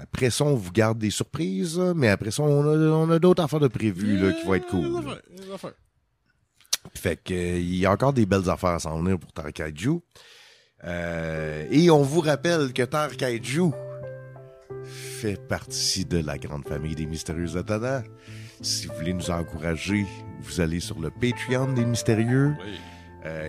après ça, on vous garde des surprises, là, mais après ça, on a d'autres affaires de prévues là, qui vont être cool. là. Les affaires. Fait que il y a encore des belles affaires à s'en venir pour Tarkaiju. Et on vous rappelle que Tarkaiju fait partie de la grande famille des Mystérieux Étonnants. Si vous voulez nous encourager, vous allez sur le Patreon des Mystérieux. Oui.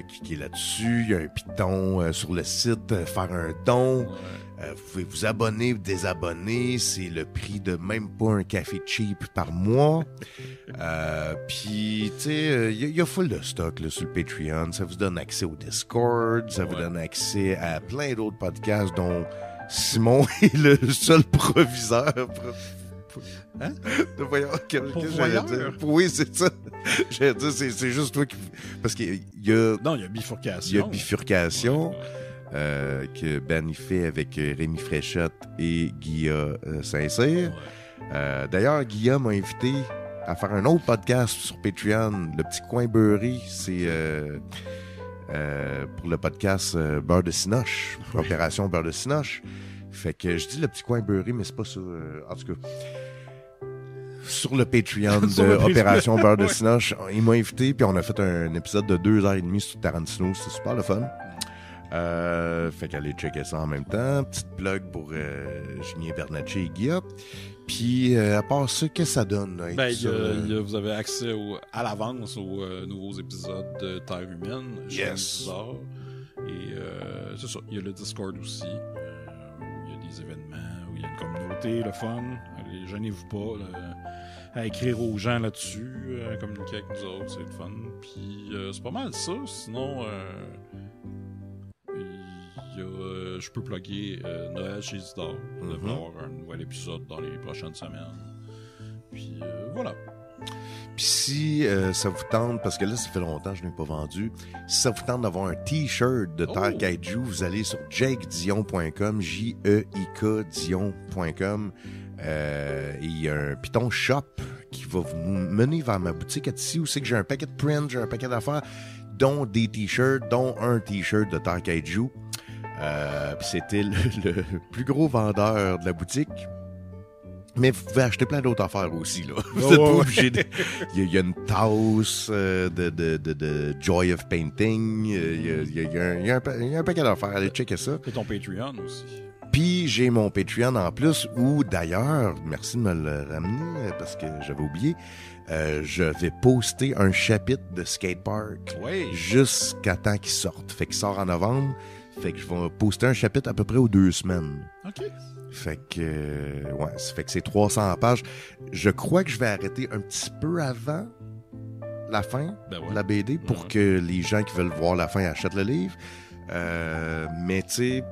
Cliquez là-dessus, il y a un piton sur le site, faire un don. Ouais. Vous pouvez vous abonner ou désabonner, c'est le prix de même pas un café cheap par mois. Puis, tu sais, il y a full de stock là, sur le Patreon. Ça vous donne accès au Discord, ça vous donne accès à plein d'autres podcasts dont Simon est le seul proviseur. Hein? Voyons, Pourvoyeur? Oui, c'est ça. J'allais dire, c'est juste toi qui... Parce qu'il y a... Non, il y a bifurcation. Il y a bifurcation. Ouais. Que Ben il fait avec Rémi Fréchette et Guilla Saint-Cyr. Ouais. D'ailleurs, Guilla m'a invité à faire un autre podcast sur Patreon, Le Petit Coin Beurré. C'est pour le podcast Beurre de Cinoche, Opération Beurre de Cinoche. Fait que je dis Le Petit Coin Beurré, mais c'est pas ça. En tout cas, sur le Patreon Sur de le Patreon. Opération Beurre de Ouais. Cinoche, il m'a invité, puis on a fait un épisode de 2h30 sur Tarantino. C'était super le fun. Fait qu'allez checker ça en même temps. Petite plug pour Julien Bernatchez et Guilla. Puis à part ça, qu'est-ce que ça donne? Là, Ben, sur, vous avez accès à l'avance aux nouveaux épisodes de Terre humaine. Yes. Bizarre. Et c'est ça. Il y a le Discord aussi. Où il y a des événements, où il y a une communauté, le fun. Allez, gênez-vous pas là, à écrire aux gens là-dessus, à communiquer avec nous autres, c'est le fun. Puis c'est pas mal ça. Sinon, je peux plugger Noël chez Isidore. On devrait avoir un nouvel épisode dans les prochaines semaines. Puis voilà. Puis si ça vous tente, parce que là, ça fait longtemps que je n'ai pas vendu, si ça vous tente d'avoir un T-shirt de Tarkaiju, vous allez sur jakedion.com, J-E-I-K Dion.com. Il y a un Python Shop qui va vous mener vers ma boutique à Tissu où c'est que j'ai un paquet de prints, j'ai un paquet d'affaires, dont des T-shirts, dont un T-shirt de Tarkaiju. Puis c'était le plus gros vendeur de la boutique. Mais vous pouvez acheter plein d'autres affaires aussi, là. Vous êtes pas obligé de... Il y a une tasse de Joy of Painting. Il y a un paquet d'affaires. Allez checker ça. Et ton Patreon aussi. Puis j'ai mon Patreon en plus où, d'ailleurs, merci de me le ramener parce que j'avais oublié, je vais poster un chapitre de Skatepark jusqu'à temps qu'il sorte. Fait qu'il sort en novembre. Fait que je vais poster un chapitre à peu près aux 2 semaines. OK. Fait que, ouais, ça fait que c'est 300 pages. Je crois que je vais arrêter un petit peu avant la fin de la BD pour que les gens qui veulent voir la fin achètent le livre. Mais tu sais,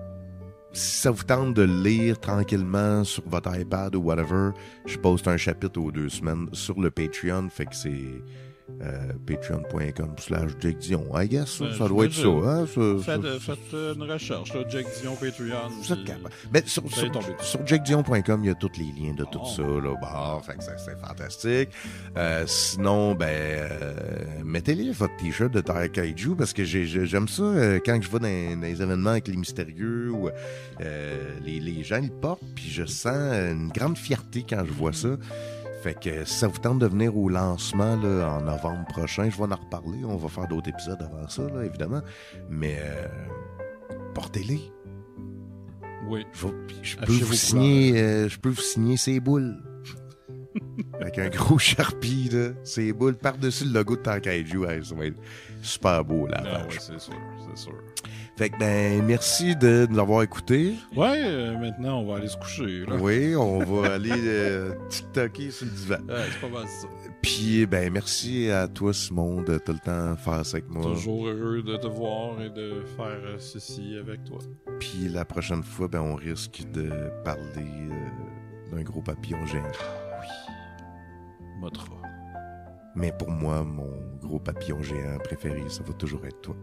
si ça vous tente de le lire tranquillement sur votre iPad ou whatever, je poste un chapitre aux 2 semaines sur le Patreon, fait que c'est patreon.com/Jake Dion. I guess, ça doit être ça. Hein? Faites une recherche, là, Jake Dion, Patreon. Vous êtes capable. Ben, sur JakeDion.com, il y a tous les liens de tout ça. Là. Bon, fait que c'est fantastique. Sinon, mettez-les votre t-shirt de Terre Kaiju parce que j'aime ça quand je vais dans les événements avec les mystérieux ou les gens ils portent, puis je sens une grande fierté quand je vois ça. Fait que si ça vous tente de venir au lancement là, en novembre prochain, je vais en reparler. On va faire d'autres épisodes avant ça, là, évidemment. Mais portez-les. Oui. Je peux vous signer ces boules. Avec un gros Sharpie, là. Ces boules par-dessus le logo de Tankaidu. Ouais, ça va être super beau, la page. Oui, c'est sûr. Fait que, merci de nous avoir écoutés. Ouais, maintenant, on va aller se coucher, là. Oui, on va aller TikToker sur le divan. C'est pas mal ça. Puis, merci à toi, Simon, de tout le temps faire ça avec moi. Toujours heureux de te voir et de faire ceci avec toi. Puis, la prochaine fois, on risque de parler d'un gros papillon géant. Oui. Motra. Mais pour moi, mon gros papillon géant préféré, ça va toujours être toi.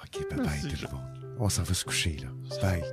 OK, bye-bye tout le monde. On s'en va se coucher, là. Bye.